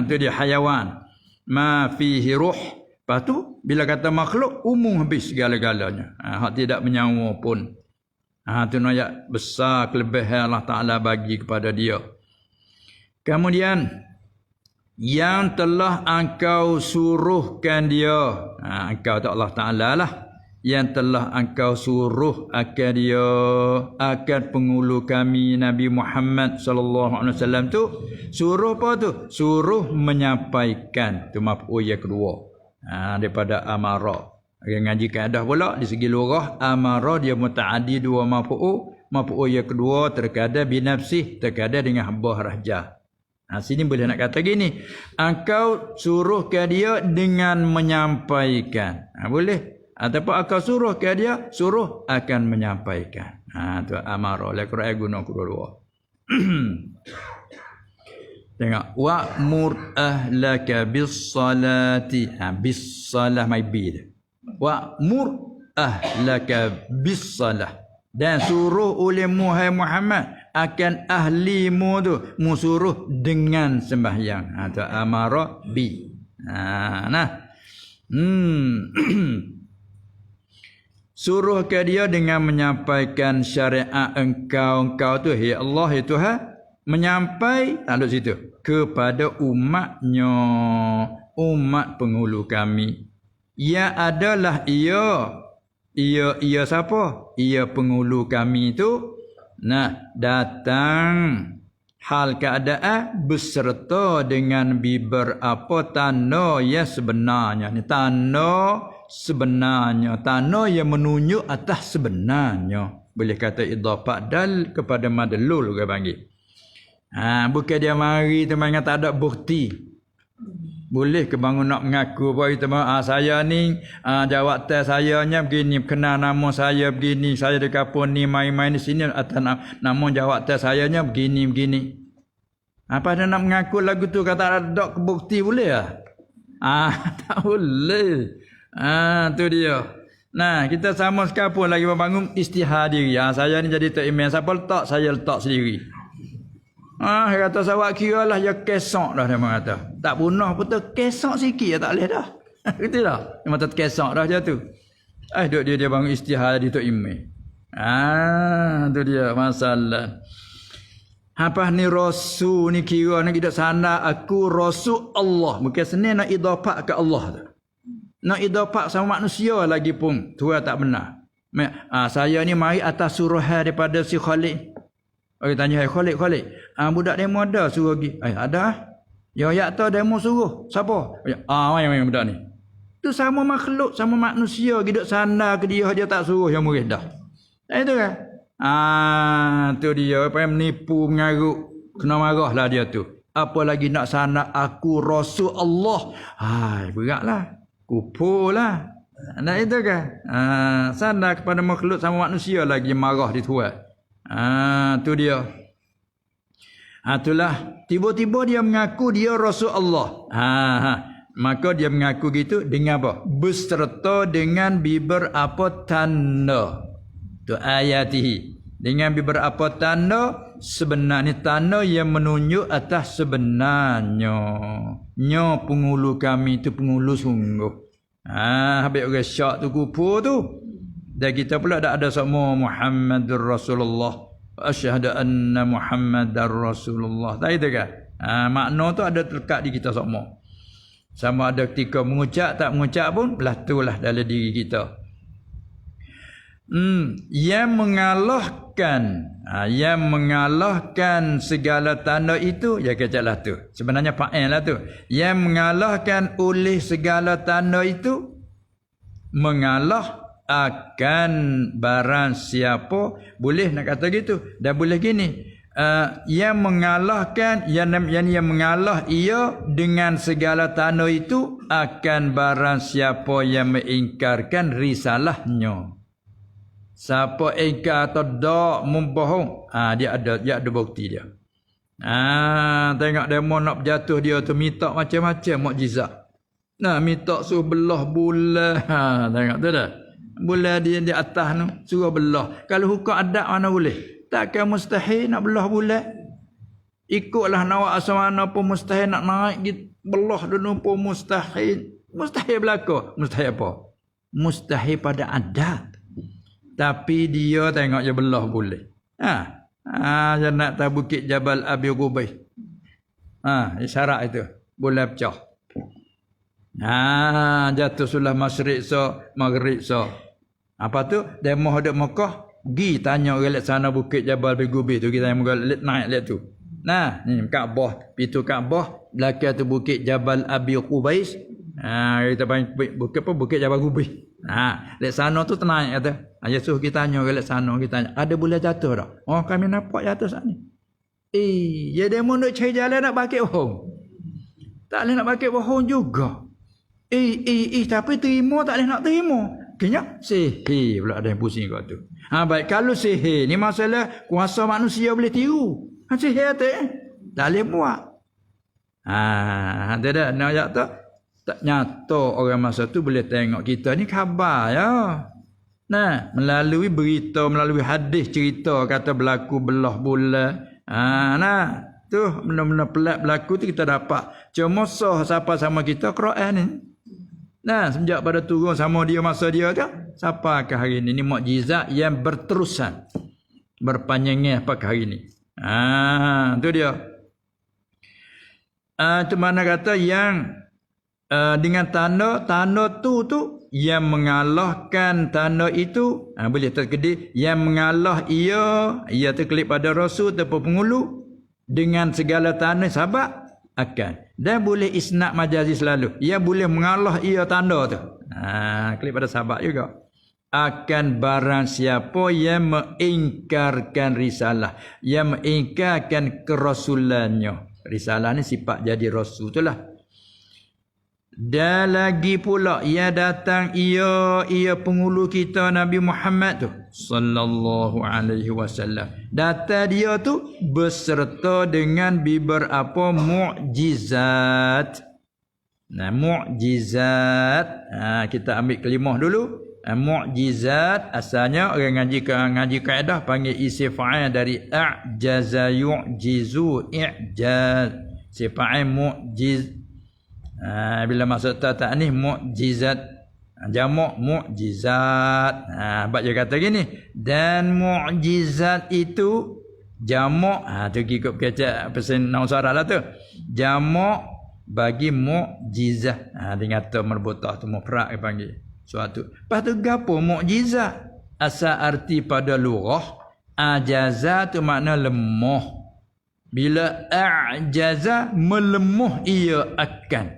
Tu dia hayawan. Ma fihi ruh. Lepas tu bila kata makhluk umum habis segala-galanya. Hak tidak menyawa pun. Tu ayat besar kelebihan Allah Taala bagi kepada dia. Kemudian yang telah engkau suruhkan dia. Engkau tu Allah Taala lah. Yang telah engkau suruh akan dia, akan penghulu kami Nabi Muhammad sallallahu alaihi wasallam tu. Suruh apa tu? Suruh menyampaikan. Tu maf'ul yang kedua. Daripada amara. Orang ngaji kaedah pula di segi lugah amara dia mutaaddi dua maf'ul. Maf'ul yang kedua terkadang binafsih, terkadang dengan habah rahjah. Sini boleh nak kata gini, engkau suruhkan dia dengan menyampaikan. Boleh. Ataupun engkau suruhkan dia, suruh akan menyampaikan. Tu amara. Oleh Quran guna kedua-dua. Tengok. Wa'mur ahlaka bis-salati. Bis-salah mai bi dia. Wa'mur ahlaka bis-salah. Dan suruh olehmu hai Muhammad akan ahlimu tu musuruh dengan sembahyang. Tu amara bi. Suruh ke dia dengan menyampaikan syariat engkau tu ya Allah ya Tuhan, menyampai takluk situ kepada umatnya, umat penghulu kami. Ia adalah ia siapa? Ia penghulu kami tu datang hal keadaan beserta dengan beberapa tanda yang sebenarnya. Ni tanda sebenarnya, tanda yang menunjuk atas sebenarnya. Boleh kata idhafah dal kepada madlul ke panggil. Bukan dia mari teman tak ada bukti. Boleh ke bangun nak mengaku bahawa teman saya ni jawab tes saya nya begini, kenal nama saya begini, saya di kampung ni main-main di sini atas nama jawab tes saya nya begini. Apa dia nak mengaku lagu tu kata ada bukti boleh tak boleh. Tu dia. Kita sama sekapun lagi membangun istihad diri. Saya ni jadi tok imam, siapa letak saya letak sendiri. Dia kata sawak kira lah ya kesok dah dia kata. Tak punah pun tu kesok sikit tak boleh dah. Gitu dah. Dia mata kesok dah dia tu. Dia bangun istihad di tok imam. Tu dia masalah. Apa ni rasul ni kira nak kita sana aku rasul Allah. Bukan senin nak idhafah ke Allah tu. Nak idhafah sama manusia lagi pun Tuhan tak benar. Saya ni mari atas suruhan daripada si Khalid. Orang tanya, Khalid, budak demo ada suruh pergi. Ada. Ya tahu demo suruh. Siapa? Yang budak ni. Tu sama makhluk, sama manusia. Hidup sana ke dia tak suruh yang murid dah. Itu kan? Tu dia. Apa yang menipu, mengaruk. Kena marahlah dia tu. Apa lagi nak sana aku Rasul Allah. Hai, beratlah. Kupurlah. Nak itu kan? Sana kepada makhluk sama manusia lagi marah dituai. Tu dia. Itulah tiba-tiba dia mengaku dia Rasul Allah. Maka dia mengaku gitu dengan apa? Beserta dengan beberapa tanda. Tu ayatihi. Dengan beberapa tanda sebenarnya tanda yang menunjuk atas sebenarnya. Nya penghulu kami tu penghulu sungguh. Habis orang syak tu kupur tu. Dan kita pula tak ada semua Muhammadur Rasulullah. Asyhadu anna Muhammadar Rasulullah. Tak itu kan? Makna tu ada terlekat di kita semua. Sama ada ketika mengucap tak mengucap pun belah itulah dalam diri kita. Yang mengalahkan segala tanda itu ya kecaklah tu. Sebenarnya fa'il lah tu. Yang mengalahkan oleh segala tanda itu mengalah akan barang siapa, boleh nak kata gitu dan boleh gini, yang mengalahkan yang mengalah ia dengan segala tanda itu akan barang siapa yang mengingkarkan risalahnya. Siapa ingkar atau dak membohong, dia ada bukti dia. Tengok demo nak berjatuh dia tu minta macam-macam mukjizat. Minta suruh belah bulan. Tengok tu dah. Bulan dia di atas tu suruh belah. Kalau hukum adat mana boleh? Takkan mustahil nak belah bulan. Ikutlah nawak asal mana pun mustahil nak naik belah dulu pun mustahil. Mustahil berlaku. Mustahil apa? Mustahil pada adat. Tapi dia tengok je belah boleh. Dia nak tahu bukit Jabal Abi Qubais. Syarat itu. Boleh pecah. Jatuh sulah masyrik so, maghrib so. Apa tu? Demo hadap Mekah. Gi tanya orang sana bukit Jabal Abi Qubais tu. Kita yang naik lihat tu. Ni Kaabah. Pintu Kaabah. Belakang tu bukit Jabal Abi Qubais. Kita panggil bukit apa? Bukit Jabal Qubais. Lihat sana tu tenang kata. Yesus kita tanya lihat sana kita tanya. Ada boleh jatuh tak? Oh kami nampak jatuh saat ni. Ya demo nak cari jalan nak pakai bohong. Tak boleh nak pakai bohong juga. Tapi terima tak boleh nak terima. Kena sihir pula ada yang pusing kat tu. Baik kalau sihir ni masalah kuasa manusia boleh tiru. Sihir tak boleh buat. Tidak nak jatuh. Tak nyata orang masa tu boleh tengok kita ni khabar ya. Melalui berita, melalui hadis cerita kata berlaku belah bulan. Tu benda-benda pelik berlaku tu kita dapat. Cuma sah siapa sama kita Quran ni. Sejak pada turun sama dia masa dia tu sampai ke hari ni. Ini mukjizat yang berterusan. Berpanjangnya sampai ke hari ni. Tu dia. Itu mana kata yang dengan tanda tu yang mengalahkan tanda itu boleh terkedih yang mengalah ia terkelip pada rasul ataupun penghulu dengan segala tanda sabak akan dan boleh isnad majazi selalu ia boleh mengalah ia tanda tu kelip pada sabak juga akan barang siapa yang mengingkarkan risalah yang mengingkarkan kerasulannya. Risalah ni sifat jadi rasul itulah. Dan lagi pula ia datang ia penghulu kita Nabi Muhammad tu sallallahu alaihi wasallam. Datang dia tu beserta dengan beberapa mukjizat. Mukjizat. Kita ambil kelimah dulu. Mukjizat asalnya orang ngaji kaedah panggil isim fa'il dari a'jaza yu'jizu i'jaz. Sifat mukjiz. Bila maksud tak ni mukjizat jamak mukjizat. Bab dia kata gini dan mukjizat itu jamak tu ikut kecak pesen nausarah lah tu jamak bagi mukjizah. Dia kata merbutah tu mufrad dia panggil suatu. Lepas tu gapo mukjizat asal arti pada lughah ajaza tu makna lemah. Bila a'jaza melemah ia akan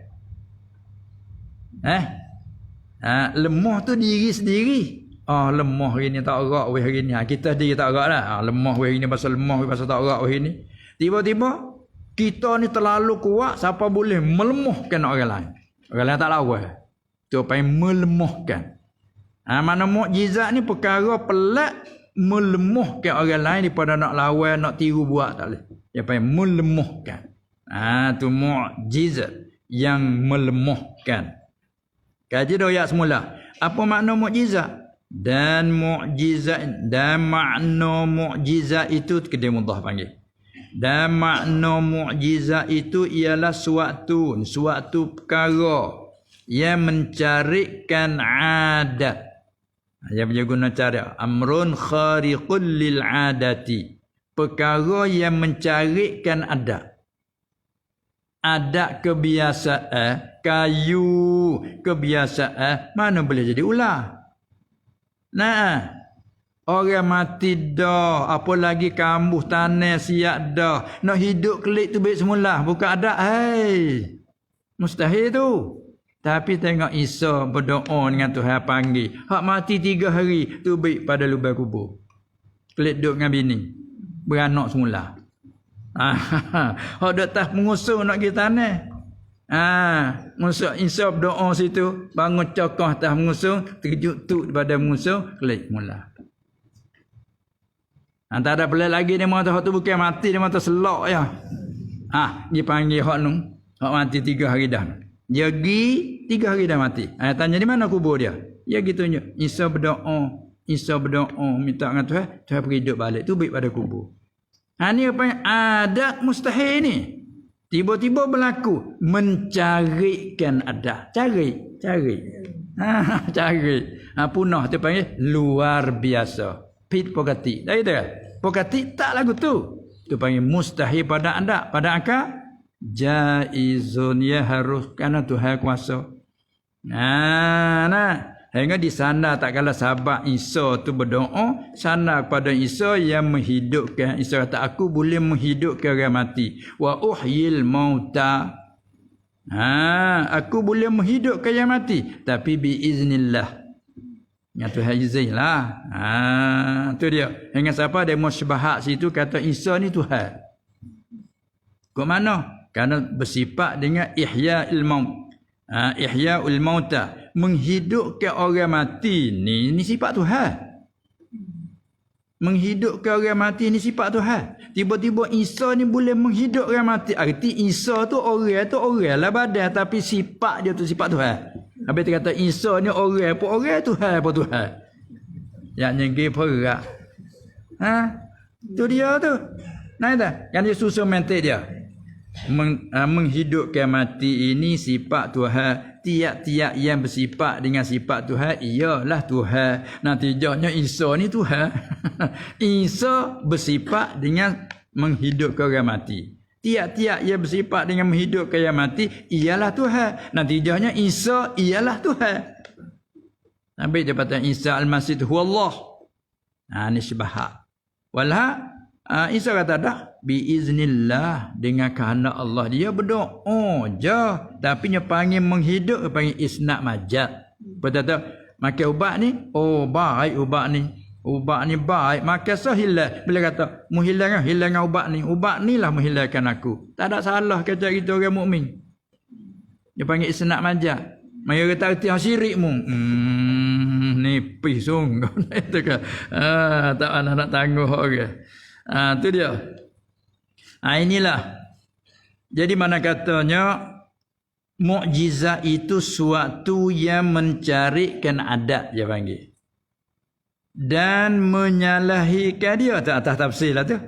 lemah tu diri sendiri. Lemah hari ni tak erak weh hari ni. Kita diri tak erak lah. Lemah weh hari ni pasal lemah weh pasal tak erak weh ni. Tiba-tiba kita ni terlalu kuat siapa boleh melemahkan orang lain. Orang lain tak lawan. Tu apa yang melemahkan. Mana mukjizat ni perkara pelat melemahkan orang lain daripada nak lawan, nak tiru buat tak boleh. Dia apa yang melemahkan. Tu mukjizat yang melemahkan. Kaji dah ayat semula. Apa makna mukjizat? Dan mukjizat dan makna mukjizat itu kedai mudah panggil. Dan makna mukjizat itu ialah suatu perkara yang mencarikan adat. Yang dia guna cara amrun khariqul lil adati. Perkara yang mencarikan adat. Adat kebiasaan, kayu kebiasaan mana boleh jadi ular. Nah, orang mati dah, apa lagi kambuh tanah siap dah. Nak hidup kelik tu baik semula, bukan adat. Mustahil tu. Tapi tengok Isa berdoa dengan Tuhan panggil. Hak mati 3 hari tu baik pada lubang kubur. Kelik duduk dengan bini. Beranak semula. Hak dak tah mengusung nak pergi tanah. Musuh Isa berdoa situ, bangun cokoh atas mengusung, terkejut tu daripada mengusung, kelik mula. Tak ada pelik lagi dia mata hak tu bukan mati, dia mata selok ya. Dia panggil hak nu, hak mati 3 hari dah. Dia pergi 3 hari dah mati. Tanya di mana kubur dia? Dia pergi tunjuk. Isa berdoa minta dengan Tuhan, Tuhan pergi hidup balik tu baik pada kubur. Ni apa yang adat mustahil ni. Tiba-tiba berlaku mencarikan adat. Cari. Cari. Punah tu panggil luar biasa. Pit pokati. Dah itu kan? Pokati tak lagu tu. Tu panggil mustahil pada adat. Pada akal jaizun ya harus kerana Tuhan kuasa. Hingga di sana tak kala sahabat Isa tu berdoa, sana kepada Isa yang menghidupkan. Isa kata aku boleh menghidupkan orang mati. Wa uhyil mauta. Aku boleh menghidupkan yang mati, tapi biiznillah. Yang Tuhan izinlah. Tu dia. Hingga siapa demo syubhat situ kata Isa ni Tuhan. Kok mana? Karena bersifat dengan ihya'il maut. Ihya'ul mauta, menghidupkan orang mati ni sifat Tuhan. Menghidupkan orang mati ni sifat Tuhan. Tiba-tiba Isa ni boleh menghidupkan orang mati. Arti Isa tu orang lah badan, tapi sifat dia tu sifat Tuhan. Habis dia kata Isa ni orang Tuhan apa Tuhan. Yang nyenggi perak. Tu dia tu. Nah dah, yang dia susun mentik dia. Menghidupkan mati ini sifat Tuhan. Tiap-tiap yang bersifat dengan sifat Tuhan ialah Tuhan. Natijahnya Isa ni Tuhan. Isa bersifat dengan menghidupkan orang mati. Tiap-tiap yang bersifat dengan menghidupkan yang mati ialah Tuhan. Natijahnya Isa ialah Tuhan. Sampai dia kata Isa al-Masih huwallah. Ni syubhat. Walha Isa kata dah biiznillah, dengan kehendak Allah. Dia berdoa je, tapi dia panggil menghidup, dia panggil isnad majaz. Betul makan ubat ni, baik ubat ni. Ubat ni baik, maka sahilah. Bila kata hilangkan ubat ni lah menghilangkan aku. Tak ada salah kata kita orang mukmin. Dia panggil isnad majaz. Maya kata erti syirik mu. Nipis sungguh. Itu kan. Tak nak tangguh orang. Tu dia. Inilah. Jadi mana katanya mukjizat itu suatu yang mencarikan adat dia panggil. Dan menyalahikan dia. Atas tafsir lah tu.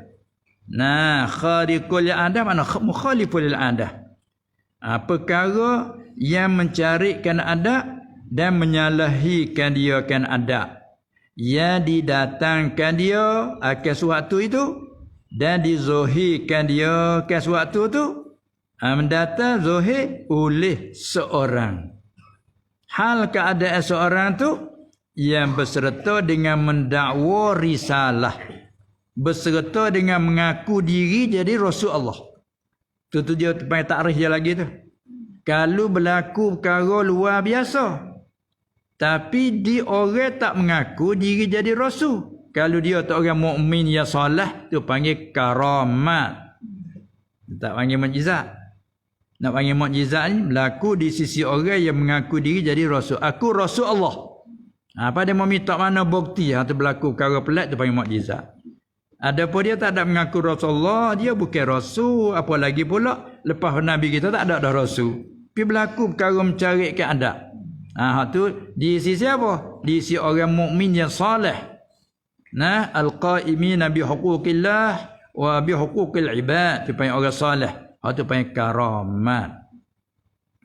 Khariqul adat mana mukhaliful adat. Perkara yang mencarikan adat dan menyalahikan dia kan adat. Yang didatangkan dia akan suatu itu dan dizohirkan dia akan suatu itu mendatang zohir oleh seorang. Hal keadaan seorang tu yang berserta dengan mendakwa risalah, berserta dengan mengaku diri jadi Rasul Allah. Tu dia panggil takrif dia lagi tu. Kalau berlaku perkara luar biasa, tapi dia orang tak mengaku diri jadi rasul. Kalau dia tak orang mukmin yang soleh, tu panggil karamat. Tak panggil mukjizat. Nak panggil mukjizat ni berlaku di sisi orang yang mengaku diri jadi rasul. Aku rasul Allah. Apa dia mau minta mana bukti tu berlaku perkara pelik tu panggil mukjizat. Adapun dia tak ada mengaku Rasulullah, dia bukan rasul. Apa lagi pula lepas Nabi kita tak ada dah rasul. Tapi berlaku perkara mencari keadaan. Tu di sisi apa? Di sisi orang mukmin yang soleh. Nah, al-qaimina bi huquqillah wa bi huquqil ibad. Tu panggil orang soleh. Tu panggil karamat.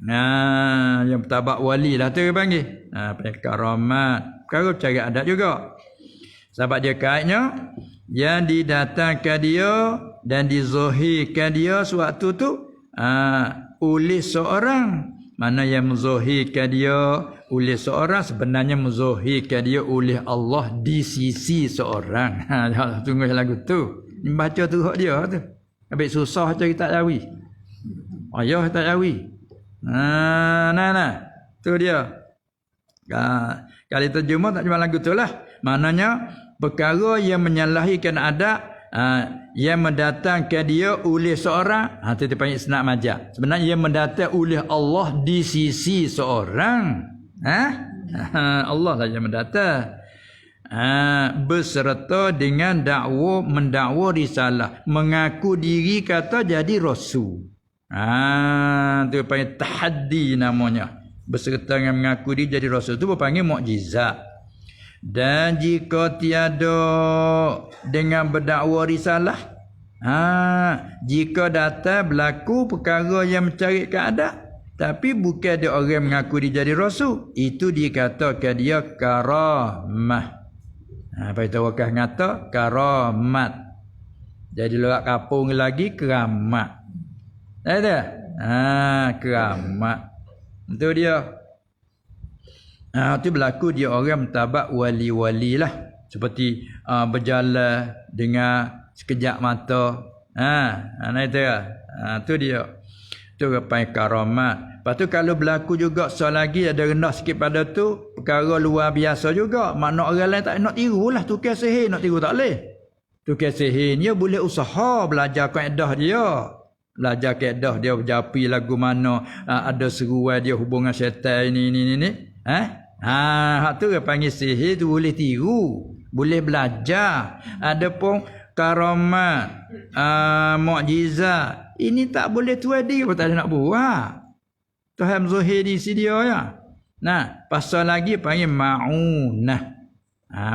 Nah, yang bertabak wali lah tu dia panggil. Panggil karamat. Perkara cari adat juga. Sebab dia kaitnya yang didatangkan dia dan dizahirkan dia sewaktu tu oleh seorang. Mana yang menzahirkan dia oleh seorang sebenarnya menzahirkan dia oleh Allah di sisi seorang. Tunggu lagu tu. Ni baca tu hak dia tu. Habis susah cari tak jawi. Ayah tak jawi. Nah. Tu dia. Kali terjemah tak cuma lagu tu lah. Maknanya perkara yang menyalahikan adat yang mendatangkan dia oleh seorang, itu dipanggil isnad majaz. Sebenarnya yang mendatang oleh Allah di sisi seorang. Allah saja mendatang. Berserta dengan mendakwa risalah, mengaku diri kata jadi rasul. Itu panggil tahaddi namanya. Berserta dengan mengaku diri jadi rasul tu berpanggil mukjizat. Dan jika tiada dengan berdakwa risalah, jika datang berlaku perkara yang mencari keadaan, tapi bukan dia orang mengaku dia jadi rasul, itu dikatakan dia karamah. Apa itu wakah ngata karamat. Jadi lorak kapung lagi keramat. Ada? Keramat. Itu dia. Itu berlaku dia orang mentabak wali-wali lah. Seperti berjalan dengan sekejap mata. Itu lah. Itu dia. Itu panggil karamat. Lepas tu kalau berlaku juga soal lagi ada rendah sikit pada tu, perkara luar biasa juga. Makna orang lain tak nak tiru lah. Tukar sihir nak tiru tak boleh. Tukar sihir dia boleh usaha belajar kaedah dia. Belajar kaedah dia berjapi lagu mana, ada seruan dia hubungan syaitan ini. Hak tu dia panggil sihir tu boleh tiru, boleh belajar. Adapun karamat, mukjizat, ini tak boleh tuai diri pun tak ada nak buat. Tuhan zahir di sini dia ya. Nah, pasal lagi panggil ma'unah.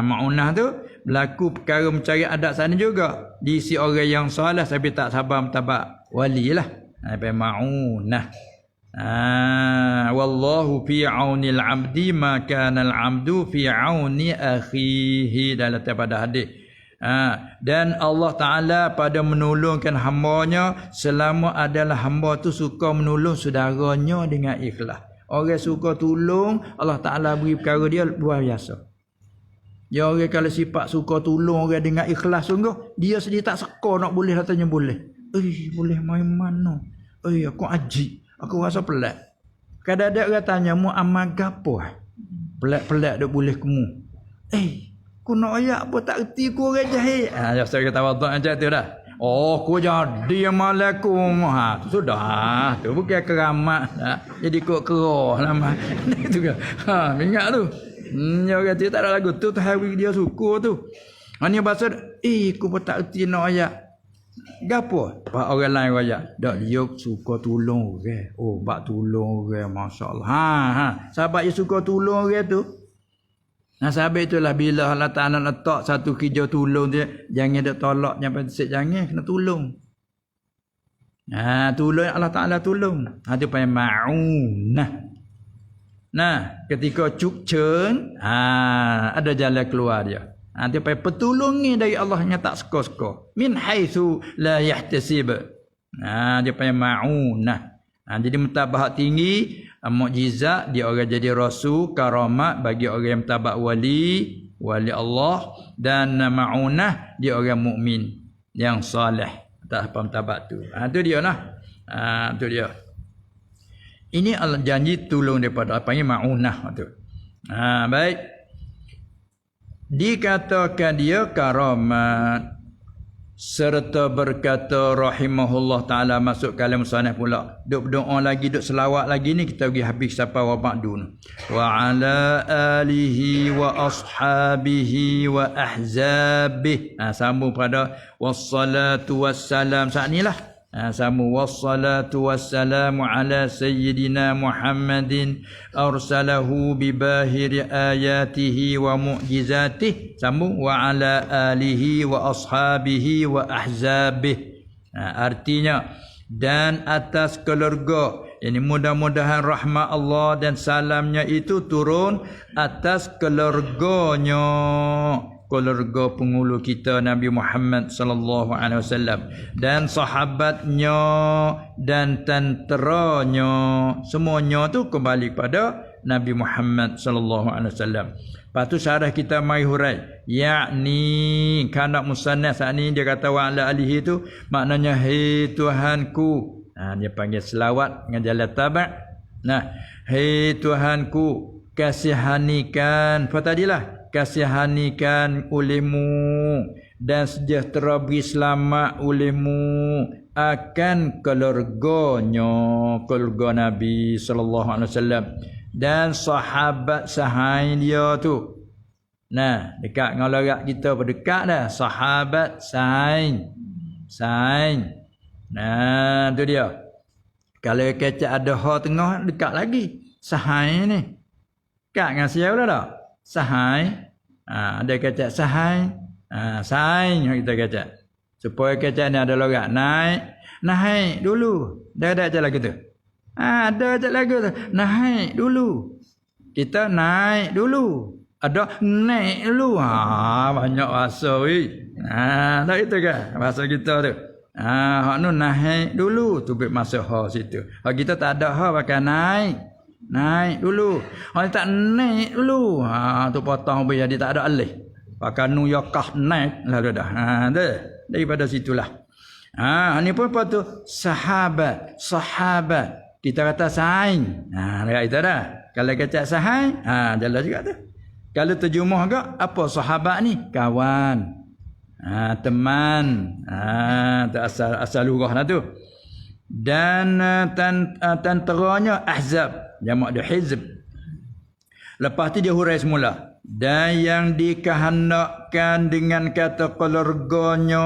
Ma'unah tu berlaku perkara mencari adat sana juga. Di si orang yang salah tapi tak sabar mentabak wali lah. Panggil ma'unah. Wallahu fi aunil abdi ma kana al abdu fi auni akhihi, dalam pada hadis. Dan Allah Ta'ala pada menolongkan hambanya selama adalah hamba tu suka menolong saudaranya dengan ikhlas. Orang suka tolong, Allah Ta'ala beri perkara dia luar biasa. Dia orang kalau sifat suka tolong orang dengan ikhlas sungguh, dia sendiri tak seka nak boleh katanya boleh. Boleh main mana? Aku aji. Aku rasa pelik. Kadang-kadang orang tanya, mu amal gapo? Pelik-pelik duk boleh kamu. Ku nak ayat apa tak erti ku orang jahil. Ya saya kata waduk aja tu dah. Ku jadi malakum. Tu sudah. Tu bukan keramat. Jadi kok kerah lama. Itu kan. Ingat tu. Ya orang tu tak ada lagu tu hari dia suka tu. Hanya bahasa ku pun tak erti nak ayat. Gapo? Pak orang lain raya. Dak dia suka tolong orang. Bak tolong orang, masya-Allah. Sahabat dia suka tolong orang tu. Sahabat itulah bila Allah Ta'ala letak satu kerja tolong dia, jangan dia tolak sampai sik, jangan kena tolong. Tolong Allah Ta'ala tolong. Itu panggil ma'unah. Ketika cukcen, ada jalan keluar dia. Dia panggil pertolongan dari Allah yang tak seka-seka. Min haitsu la yahtasib. Dia panggil ma'unah. Jadi mentabah tinggi, mukjizat dia orang jadi rasul, karamat bagi orang yang mentabak wali Allah, dan ma'unah dia orang mukmin yang soleh atas mentabak tu. Itu dia lah. Itu dia. Ini Allah janji tolong daripada panggil ma'unah tu. Baik. Dikatakan dia karamat. serta berkata rahimahullah taala masuk kalam musannaf pula. Duk berdoa lagi, duk selawat lagi ni kita pergi habis sampai wa ba'dun. Wa ala alihi wa ashabihi wa ahzabih. Sambung pada wassalatu wassalam saat nilah. Sambung wassalatu wassalamu ala sayyidina Muhammadin arsalahu bibahiri ayatihi wa mu'jizatih. Sambung wa ala alihi wa ashabihi wa ahzabih. Artinya dan atas keluarga, ini mudah-mudahan rahmat Allah dan salamnya itu turun atas keluarganya, keluarga penghulu kita Nabi Muhammad sallallahu alaihi wasallam, dan sahabatnya dan tenteranya, semuanya tu kembali pada Nabi Muhammad sallallahu alaihi wasallam. Lepas tu syarah kita mai hurai, yakni kana musannaf saat ni dia kata wa ala alihi tu maknanya hai Tuhanku. Dia panggil selawat dengan jalan tabak. Hai Tuhanku, kasihanikan apa tadilah, kasihanikan olehmu dan sejahtera beri selamat olehmu akan keluarganya, keluarga Nabi sallallahu alaihi wasallam dan sahabat sahai dia tu. Dekat dengan lorak kita berdekat dah, sahabat sahai. Tu dia. Kalau kecak ada ha tengah dekat lagi. Sahai ni. Dekat dengan siapa dah? Sahai. Ada kecak sahai. Sahai kita kecak. Supaya kecak ni ada lorak naik dulu. Dah ada je lagu tu. Ada je lagu tu. Naik dulu. Kita naik dulu. Ada naik dulu. Banyak bahasa weh. Tak itu kan bahasa kita tu. Hak nu naik dulu tu masuk ha situ. Hak kita tak ada ha pakai naik dulu. Hak tak naik dulu. Tu potong biar dia tak ada alih. Pakai nu yakah naik lalu dah. Daripada situlah. Ni pun apa tu? Sahabat. Kita kata saing. Dekat itu dah. Kalau kata sahain, jelas juga tu. Kalau terjemah agak apa sahabat ni? Kawan. Teman. Tu asal lugah lah tu. Dan tenteranya ahzab, jamak dia hizb. Lepas tu dia hurai semula. Dan yang dikehendakkan dengan kata keluarganya,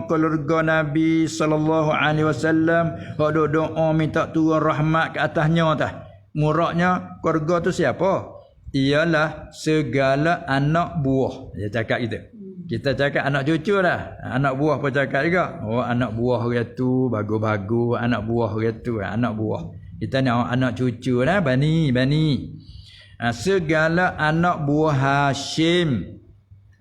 keluarga Nabi sallallahu alaihi wasallam, hak doa minta turun rahmat ke atasnya tah. Muraknya keluarga tu siapa? Ialah segala anak buah. Dia cakap gitu. Kita cakap anak cucu dah. Anak buah pun cakap juga. Anak buah dia tu bagus-bagus, anak buah dia tu, anak buah. Kita ni anak cucu dah, bani. Segala anak buah Hashim,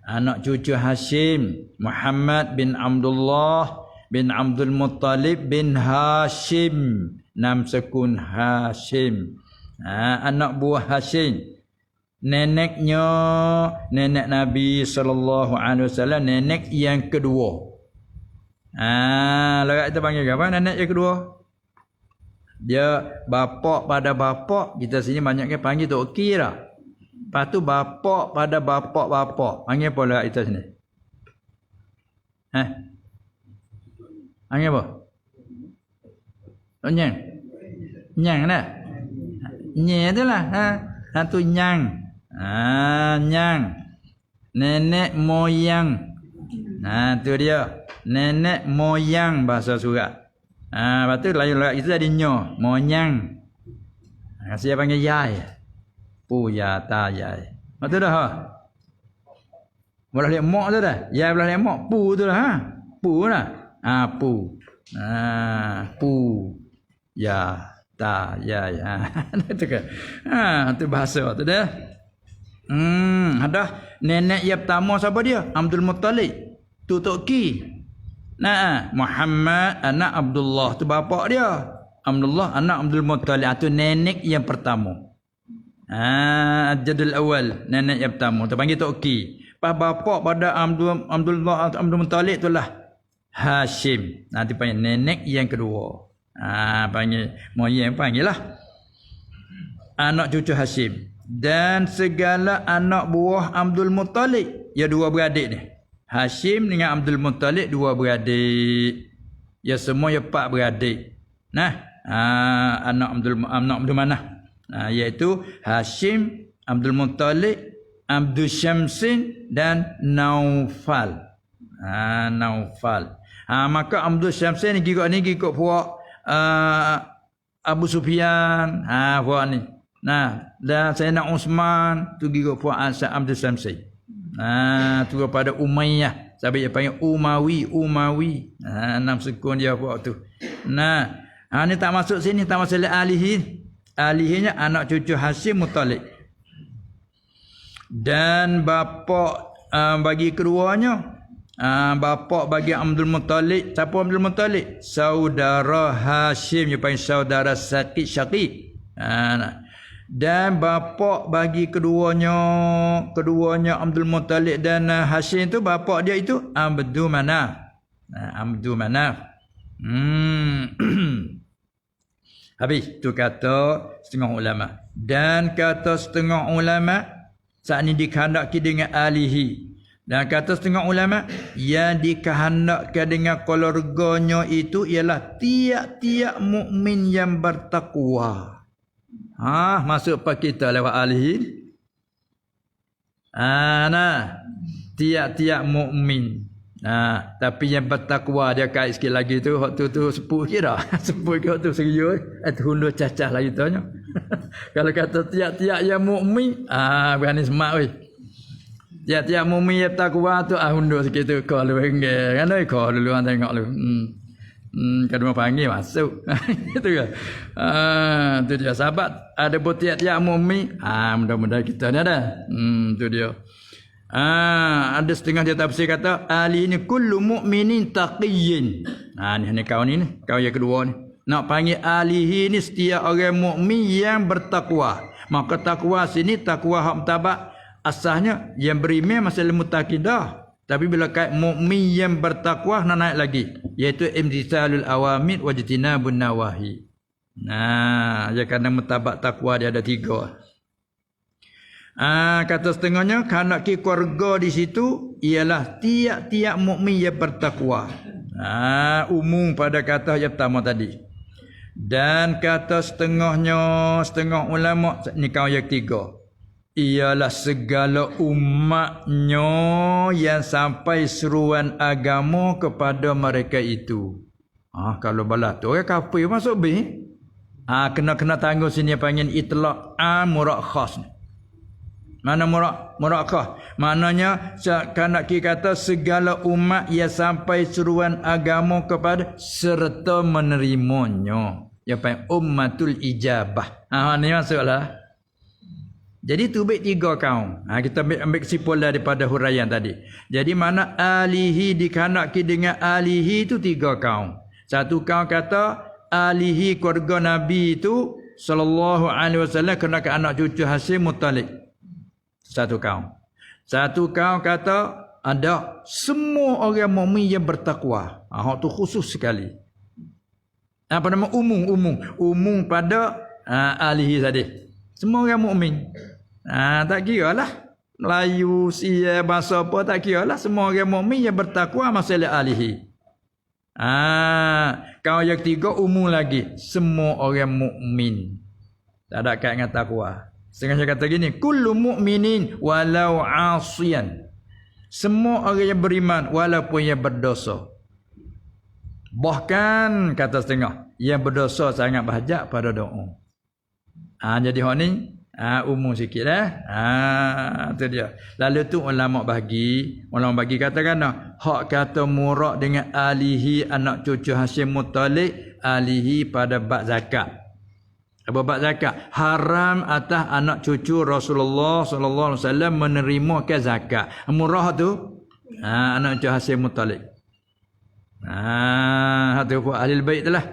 anak cucu Hashim, Muhammad bin Abdullah bin Abdul Muttalib bin Hashim, nam sekun Hashim. Anak buah Hashim, neneknya nenek Nabi sallallahu alaihi wasallam, nenek yang kedua. Larat kita panggil apa nenek yang kedua? Dia bapak pada bapak, kita sini banyaknya panggil tok ki dah. Lepas tu bapak pada bapak. Panggil apa lah kita sini? Panggil apa? Nyang. Nyang dah. Nyang tu lah. Tu nyang. Nyang. Nenek moyang. Tu dia. Nenek moyang bahasa surat. Lepas tu lain itu jadi nyo, monyang. Saya panggil yai. Puya ta yai. Betul dah. Boleh lihat mak tu dah. Yai boleh lihat mak. Pu tu dah. Pu lah. Pu. Pu. Ya ta yai. Itu kan. Tu bahasa tu dah. Ada nenek yang pertama siapa dia? Abdul Muttalib. Tu Tok Ki. Muhammad anak Abdullah tu bapak dia. Abdullah anak Abdul Muttalib tu nenek yang pertama. Jadul awal, nenek yang pertama tu panggil Tok Ki. Pas bapak pada Abdul Muttalib itulah Hashim. Nanti panggil nenek yang kedua. Panggil moyang panggillah anak cucu Hashim dan segala anak buah Abdul Muttalib. Ya dua beradik ni. Hashim dengan Abdul Muttalib dua beradik. Ya semua ya 4 beradik. Nah, anak Abdul Manaf. Iaitu Hashim, Abdul Muttalib, Abdul Syamsin dan Naufal. Naufal. Maka Abdul Syamsin ni gigok puak Abu Sufyan. Puak ni. Nah, dan Sayyidina Uthman tu gigok puak Abdul Syamsin. Tu kepada Umayyah. Sampai dia panggil Umawi. Enam sukun dia puak tu. Nah, ni tak masuk sini, tak masuk alihi. Alihinya anak cucu Hashim Muttalib. Dan bapa bagi keduanya, bapa bagi Abdul Muttalib, siapa Abdul Muttalib? Saudara Hashim, dia panggil saudara syaqiq. Dan bapa bagi keduanya Abdul Muttalib dan Hashim tu, bapa dia itu Abdul Manaf. Abdul Manaf. Habis tu kata setengah ulama. Dan kata setengah ulama saat ni dikehendaki dengan alihi. Dan kata setengah ulama yang dikehendaki dengan keluarganya itu ialah tiap-tiap mukmin yang bertakwa. Masuk pak kita lewat alihi. Tiap-tiap mukmin. Tapi yang bertakwa dia kait sikit lagi tu, hak tu sepuh kira. Sepuh ke tu serius, hundur cacah lagi tanya. Kalau kata tiap-tiap yang mukmin, berani semak weh. Tiap-tiap mukmin yang bertakwa tu hundur sikit tu kalau enggak. Kan kau dulu tengok lu. Kadang panggil masuk. Itu kan. Tu dia sahabat, ada pun tiap-tiap mukmin. Mudah-mudahan kita ni ada. Tu dia. Ada setengah dia tafsir kata ali ni kullu mu'minin taqiyyin. Ni kau ni kau yang kedua ni. Nak panggil alihi ni setiap orang mukmin yang bertakwa. Maka takwa sini takwa hak mutabak asasnya yang beriman masalah mutaqidah. Tapi bila kait mukmin yang bertakwa nak naik lagi, iaitu imtithalul awamir wa jitinabun nawahi. Ya kerana mutabak takwa dia ada 3. Kata setengahnya kerana keluarga di situ ialah tiap-tiap mukmin yang bertakwa. Umum pada kata yang pertama tadi. Dan kata setengah ulama ni kau yang 3. Ialah segala umatnya yang sampai seruan agama kepada mereka itu. Kalau balas tu orang kafir masuk B. Kena tanggung sini panggil itlaq murad khas. Mana murad khas? Maknanya kerana kita kata segala umat yang sampai seruan agama kepada serta menerimanya. Yang panggil ummatul ijabah. Ni masuklah. Jadi tu baik 3 kaum. Kita ambil kesimpulan daripada huraian tadi. Jadi mana alihi dikehendaki dengan alihi itu 3 kaum. Satu kaum kata alihi keluarga Nabi itu sallallahu alaihi wasallam kena ke anak cucu Hashim Muttalib. Satu kaum. Satu kaum kata ada semua orang mukmin yang bertakwa. Hak tu khusus sekali. Apa nama umum pada alihi tadi. Semua orang mukmin. Tak kira lah Melayu, Sia, bahasa apa tak kira lah. Semua orang mukmin yang bertakwa masalah alihi. Kau yang 3 umum lagi. Semua orang mukmin. Tak ada kait dengan takwa. Setengah kata gini, kullu mu'minin walau asiyan. Semua orang yang beriman walaupun yang berdosa. Bahkan kata setengah, yang berdosa sangat berhajat pada doa. Jadi hak ni umum sikit tu dia. Lalu tu ulama bagi katakan hak kata murad dengan alihi anak cucu Hashim Muttalib, alihi pada bab zakat. Apa bab zakat? Haram atas anak cucu Rasulullah sallallahu alaihi wasallam menerima ke zakat. Murad tu anak cucu Hashim Muttalib. Hatu pun ahli bait itulah.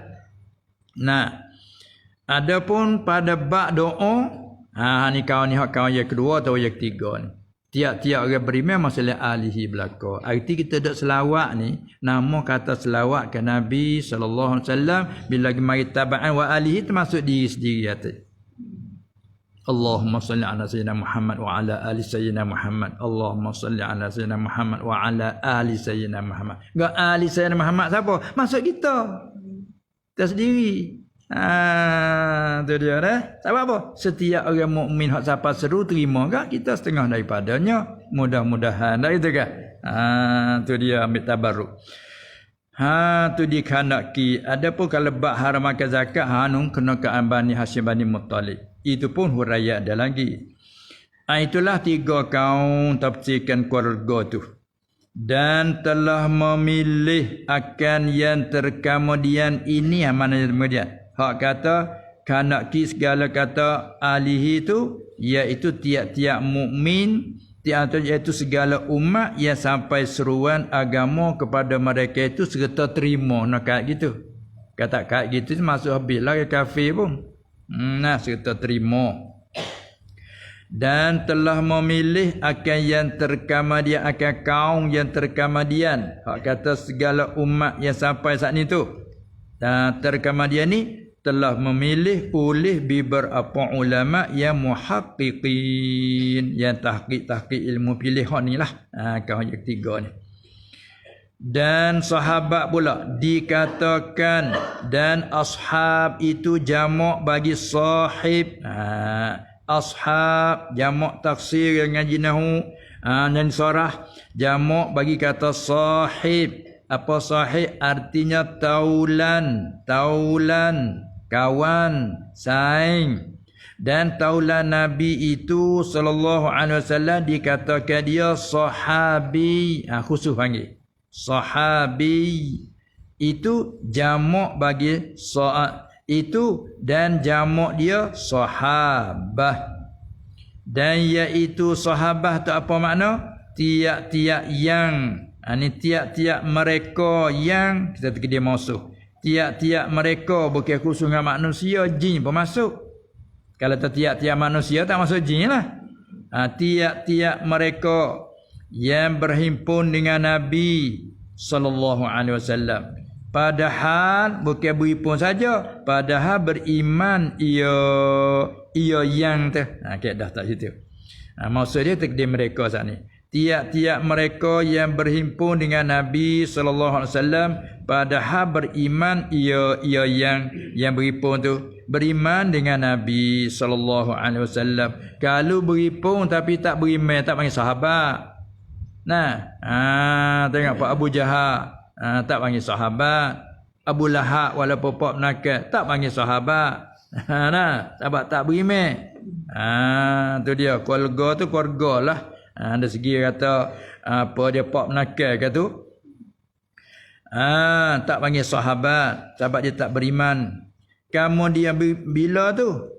Adapun pada bab doa, ni kawan ni hak kawan yang kedua atau yang ketiga ni. Tiap-tiap orang beriman masalah alihi belaka. Arti kita duk selawat ni, nama kata selawat ke Nabi sallallahu alaihi wasallam bila mari tabaan wa alihi termasuk diri sendiri hati. Allahumma salli ala sayyidina Muhammad wa ala ali sayyidina Muhammad. Allahumma salli ala sayyidina Muhammad wa ala ali sayyidina Muhammad. Enggak ali sayyidina Muhammad siapa? Maksud kita. Kita sendiri. Tu dia dah. Sebab apa? Setiap orang mukmin hak siapa seru terima kan kita setengah daripadanya. Mudah-mudahan dah itu kan. Tu dia ambil tabarruk. Tu dikandaki. Adapun kalau bab haram makan zakat nun kena ke Bani Hashim Bani Muttalib. Itu pun huraiat ada lagi. Itulah 3 kaum tafsirkan keluarga tu. Dan telah memilih akan yang terkemudian ini mana yang kemudian. Hak kata kanaki segala kata alihi itu iaitu tiap-tiap mukmin iaitu segala umat yang sampai seruan agama kepada mereka itu serta terima nak kat gitu. Kata kat gitu masuk habislah ke kafir pun. Nah serta terima. Dan telah memilih akan yang terkemudian akan kaum yang terkemudian. Hak kata segala umat yang sampai saat ni tu. Dan terkemudian ni telah memilih oleh beberapa ulama yang muhaqqiqin, yang tahqiq ilmu pilihan ni lah. Kaum yang ketiga ni. Dan sahabat pula dikatakan dan ashab itu jamak bagi sahib. Ashab jamak taksir yang ngaji nahu dan sarah jamak bagi kata sahib. Apa sahib artinya taulan, kawan, saing. Dan taulan Nabi itu sallallahu alaihi wasallam dikatakan dia sahabi. Khusus panggil sahabi. Itu jamak bagi itu dan jamak dia sahabah. Dan iaitu sahabah tu apa makna? Tiap-tiap yang ini tiap-tiap mereka yang kita dia masuk. Tiap-tiap mereka bukan khusus dengan manusia, jin pun masuk. Kalau tiap-tiap manusia tak masuk jin lah. Tiap-tiap mereka yang berhimpun dengan Nabi sallallahu alaihi wasallam. Padahal bukan berhimpun saja, padahal beriman ia yang tu. Dah tak situ. Maksud dia takdir mereka saat ni. Tiap-tiap mereka yang berhimpun dengan Nabi sallallahu alaihi wasallam padahal beriman ia yang berhimpun tu beriman dengan Nabi sallallahu alaihi wasallam. Kalau berhimpun tapi tak beriman tak panggil sahabat. Tengok Pak Abu Jahal tak panggil sahabat. Abu Lahab walaupun pop nakal tak panggil sahabat. Sebab tak beriman. Tu dia keluarga tu keluarga lah. Ada segi kata apa dia pop nakal ke tu. Tak panggil sahabat sebab dia tak beriman. Kamu dia bila tu?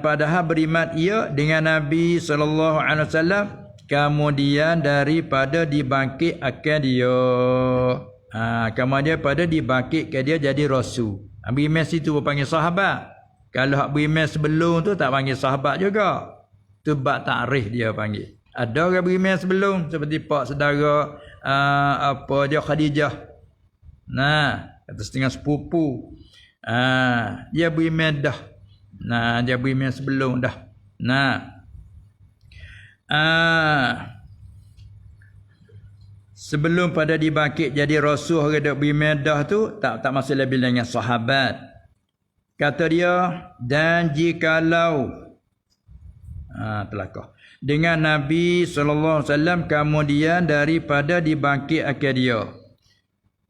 Padahal beriman ia dengan Nabi sallallahu alaihi wasallam kemudian daripada dibangkit akan dia. Kemudian pada dibangkit ke dia jadi rasul. Beriman situ panggil sahabat. Kalau hak beriman sebelum tu tak panggil sahabat juga. Tu bab takrif dia panggil. Ada orang beriman sebelum seperti pak saudara apa dia Khadijah. Kata setengah sepupu. Dia beriman dah. Dia beriman sebelum dah. Sebelum pada dibangkit jadi rasul orang dak beriman dah tu tak masuk lebih dengan sahabat. Kata dia dan jikalau telakah dengan Nabi sallallahu alaihi wasallam kemudian daripada dibangkit akan dia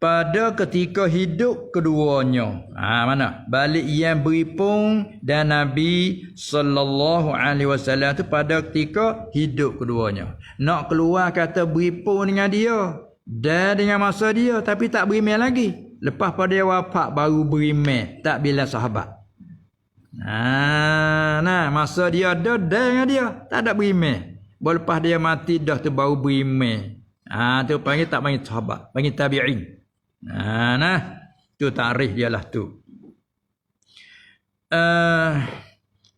pada ketika hidup keduanya. Mana? Balik yang beripung dan Nabi sallallahu alaihi wasallam tu pada ketika hidup keduanya. Nak keluar kata beripung dengan dia dan dengan masa dia tapi tak beriman lagi. Lepas pada dia wafat baru beriman, tak bila sahabat. Masa dia ada dengan dia tak ada beriman. Lepas dia mati dah tu baru beriman. Tu panggil tak panggil sahabat, panggil tabi'in. Tu takrif dia lah tu.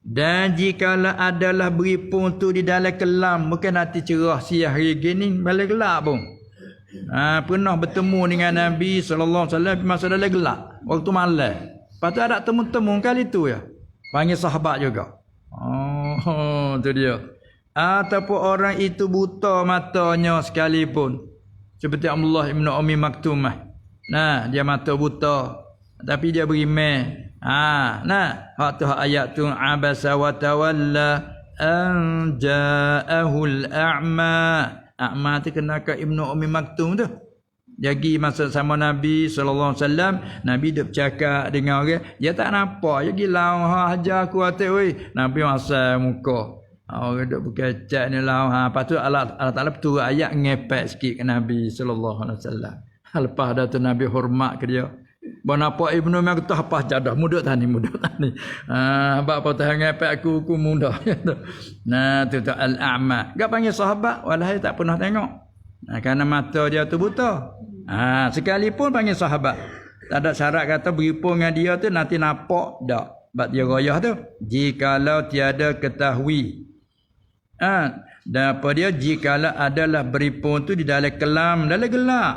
Dan jikalau adalah beripun tu di dalam kelam, bukan nanti cerah siang hari gini balik gelap pun. Pernah bertemu dengan Nabi sallallahu alaihi wasallam masa dalam gelap waktu malam. Lepas tu ada temu-temu kali tu ya. Panggil sahabat juga. Tu dia. Ataupun orang itu buta matanya sekalipun. Seperti Abdullah ibn Ummi Maktumah. Nah, dia mata buta. Tapi dia beriman. Waktu ayat tu abasa wa tawalla an ja'ahul a'ma. A'ma tu kena ke Ibnu Ummi Maktum tu. Jadi masa sama Nabi sallallahu alaihi wasallam, Nabi duk bercakap dengan orang, dia tak nampak, dia gilau ajar aku atik weh. Nabi masa muka. Orang duk berkecak ni lau lepas tu Allah Taala turun ayat ngepek sikit ke Nabi sallallahu alaihi wasallam. Lepas dah tu Nabi hormat ke dia. Bon apa Ibnu Maktum apa jadah mudah tani. Hamba apa tahan ngepek aku mudah. Nah tu al-a'ma. Gak panggil sahabat walahai tak pernah tengok. Kerana mata dia tu buta. Sekalipun panggil sahabat. Tak ada syarat kata beripun dengan dia tu nanti nampak tak. Sebab dia royah tu. Jikalau tiada ketahui. Dan apa dia? Jikalau adalah beripun tu di dalam kelam, dalam gelap.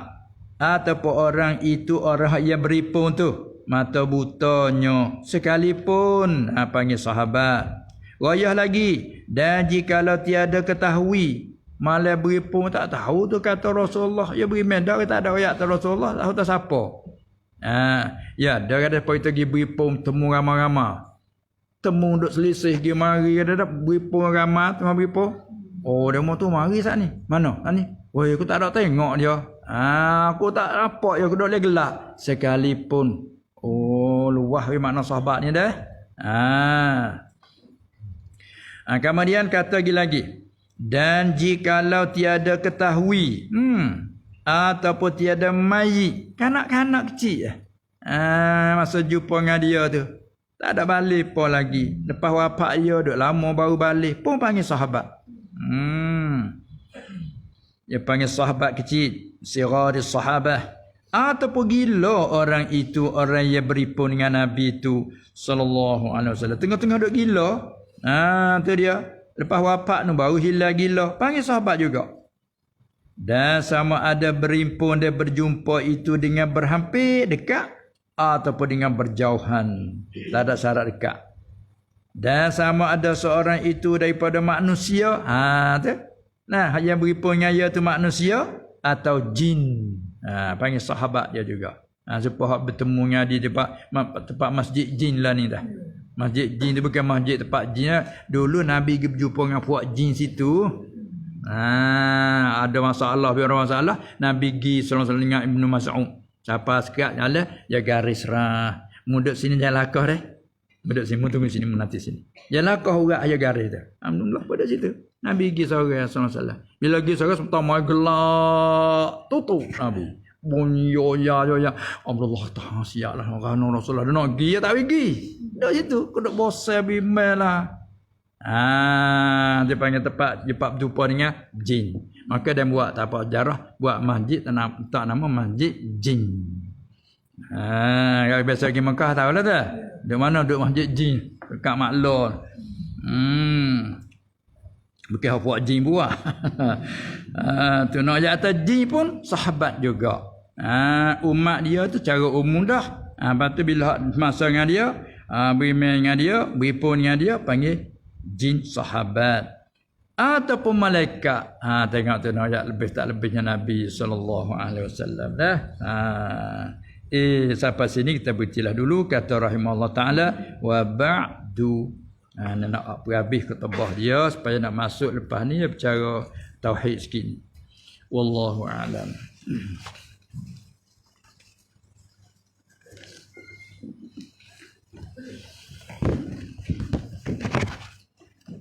Ataupun orang itu orang yang beripun tu. Mata butanya. Sekalipun. Panggil sahabat. Royah lagi. Dan jikalau tiada ketahui. Malah beripun tak tahu tu kata Rasulullah. Ya beriman dah tak ada ayat Rasulullah. Tahu tak siapa. Ya dia kata pergi pergi beripun temu ramai-ramai. Temu duk selisih pergi mari ada beripun ramai temu beripun. Oh dia mau tu mari sat ni. Mana? Ni. Woi aku tak ada tengok dia. Aku tak nampak ya aku duk le gelap sekalipun. Oh luah makna sahabat ni dah. Kemudian kata lagi. Dan jikalau tiada ketahui ataupun tiada mai kanak-kanak kecil masa jumpa dengan dia tu tak ada balik pun lagi lepas wafat dia duk lama baru balik pun panggil sahabat. Dia panggil sahabat kecil siraris sahabah. Ataupun gila orang itu orang yang beripun dengan Nabi itu sallallahu alaihi wasallam tengah-tengah duk gila. Tu dia. Lepas wafat tu baru hilang gila. Panggil sahabat juga. Dan sama ada berimpun dan berjumpa itu dengan berhampir dekat. Ataupun dengan berjauhan. Tak ada syarat dekat. Dan sama ada seorang itu daripada manusia. Tu. Nah, yang berimpun dengan dia tu manusia. Atau jin. Panggil sahabat dia juga. Supaya bertemu dengan dia tempat masjid jin lah ni dah. Masjid jin tu bukan masjid tempat jin. Dulu Nabi pergi berjumpa dengan puak jin situ. Ada masalah, biar masalah. Nabi pergi sallallahu dengan Ibnu Mas'ud. Siapa sekat jalan, dia garis rah. Muduk sini jalan lakah dah. Muduk sini, tunggu sini, menanti sini. Jalan lakah urat aja garis dah. Alhamdulillah pada situ. Nabi pergi sore sallallahu. Bila pergi sore pertama gelap, tutup Nabi. Bunyi ya Allah tahu siaplah orang Rasulullah dia nak pergi tak pergi dak situ kena bosan bimbel lah. Dia panggil tempat berjumpa dengan jin. Maka dia buat tak apa jarah buat masjid tak nama masjid jin. Kalau biasa pergi Mekah tahu lah tu. Di mana duduk masjid jin dekat Maklon. Bukan buat jin buat. Tu nak ajak atas jin pun sahabat juga. Umat dia tu cara umum dah. Lepas tu bila masa dengan dia, beriman dengan dia, beripun dengan dia, panggil jin sahabat. Ataupun malaikat. Tengok tu nak ajak lebih tak lebihnya Nabi SAW dah. Sampai sini kita berhentilah dulu. Kata rahimahullah ta'ala. Wa ba'du. Nak habis ketebah dia supaya nak masuk lepas ni bercara tauhid sikit. Wallahu a'lam.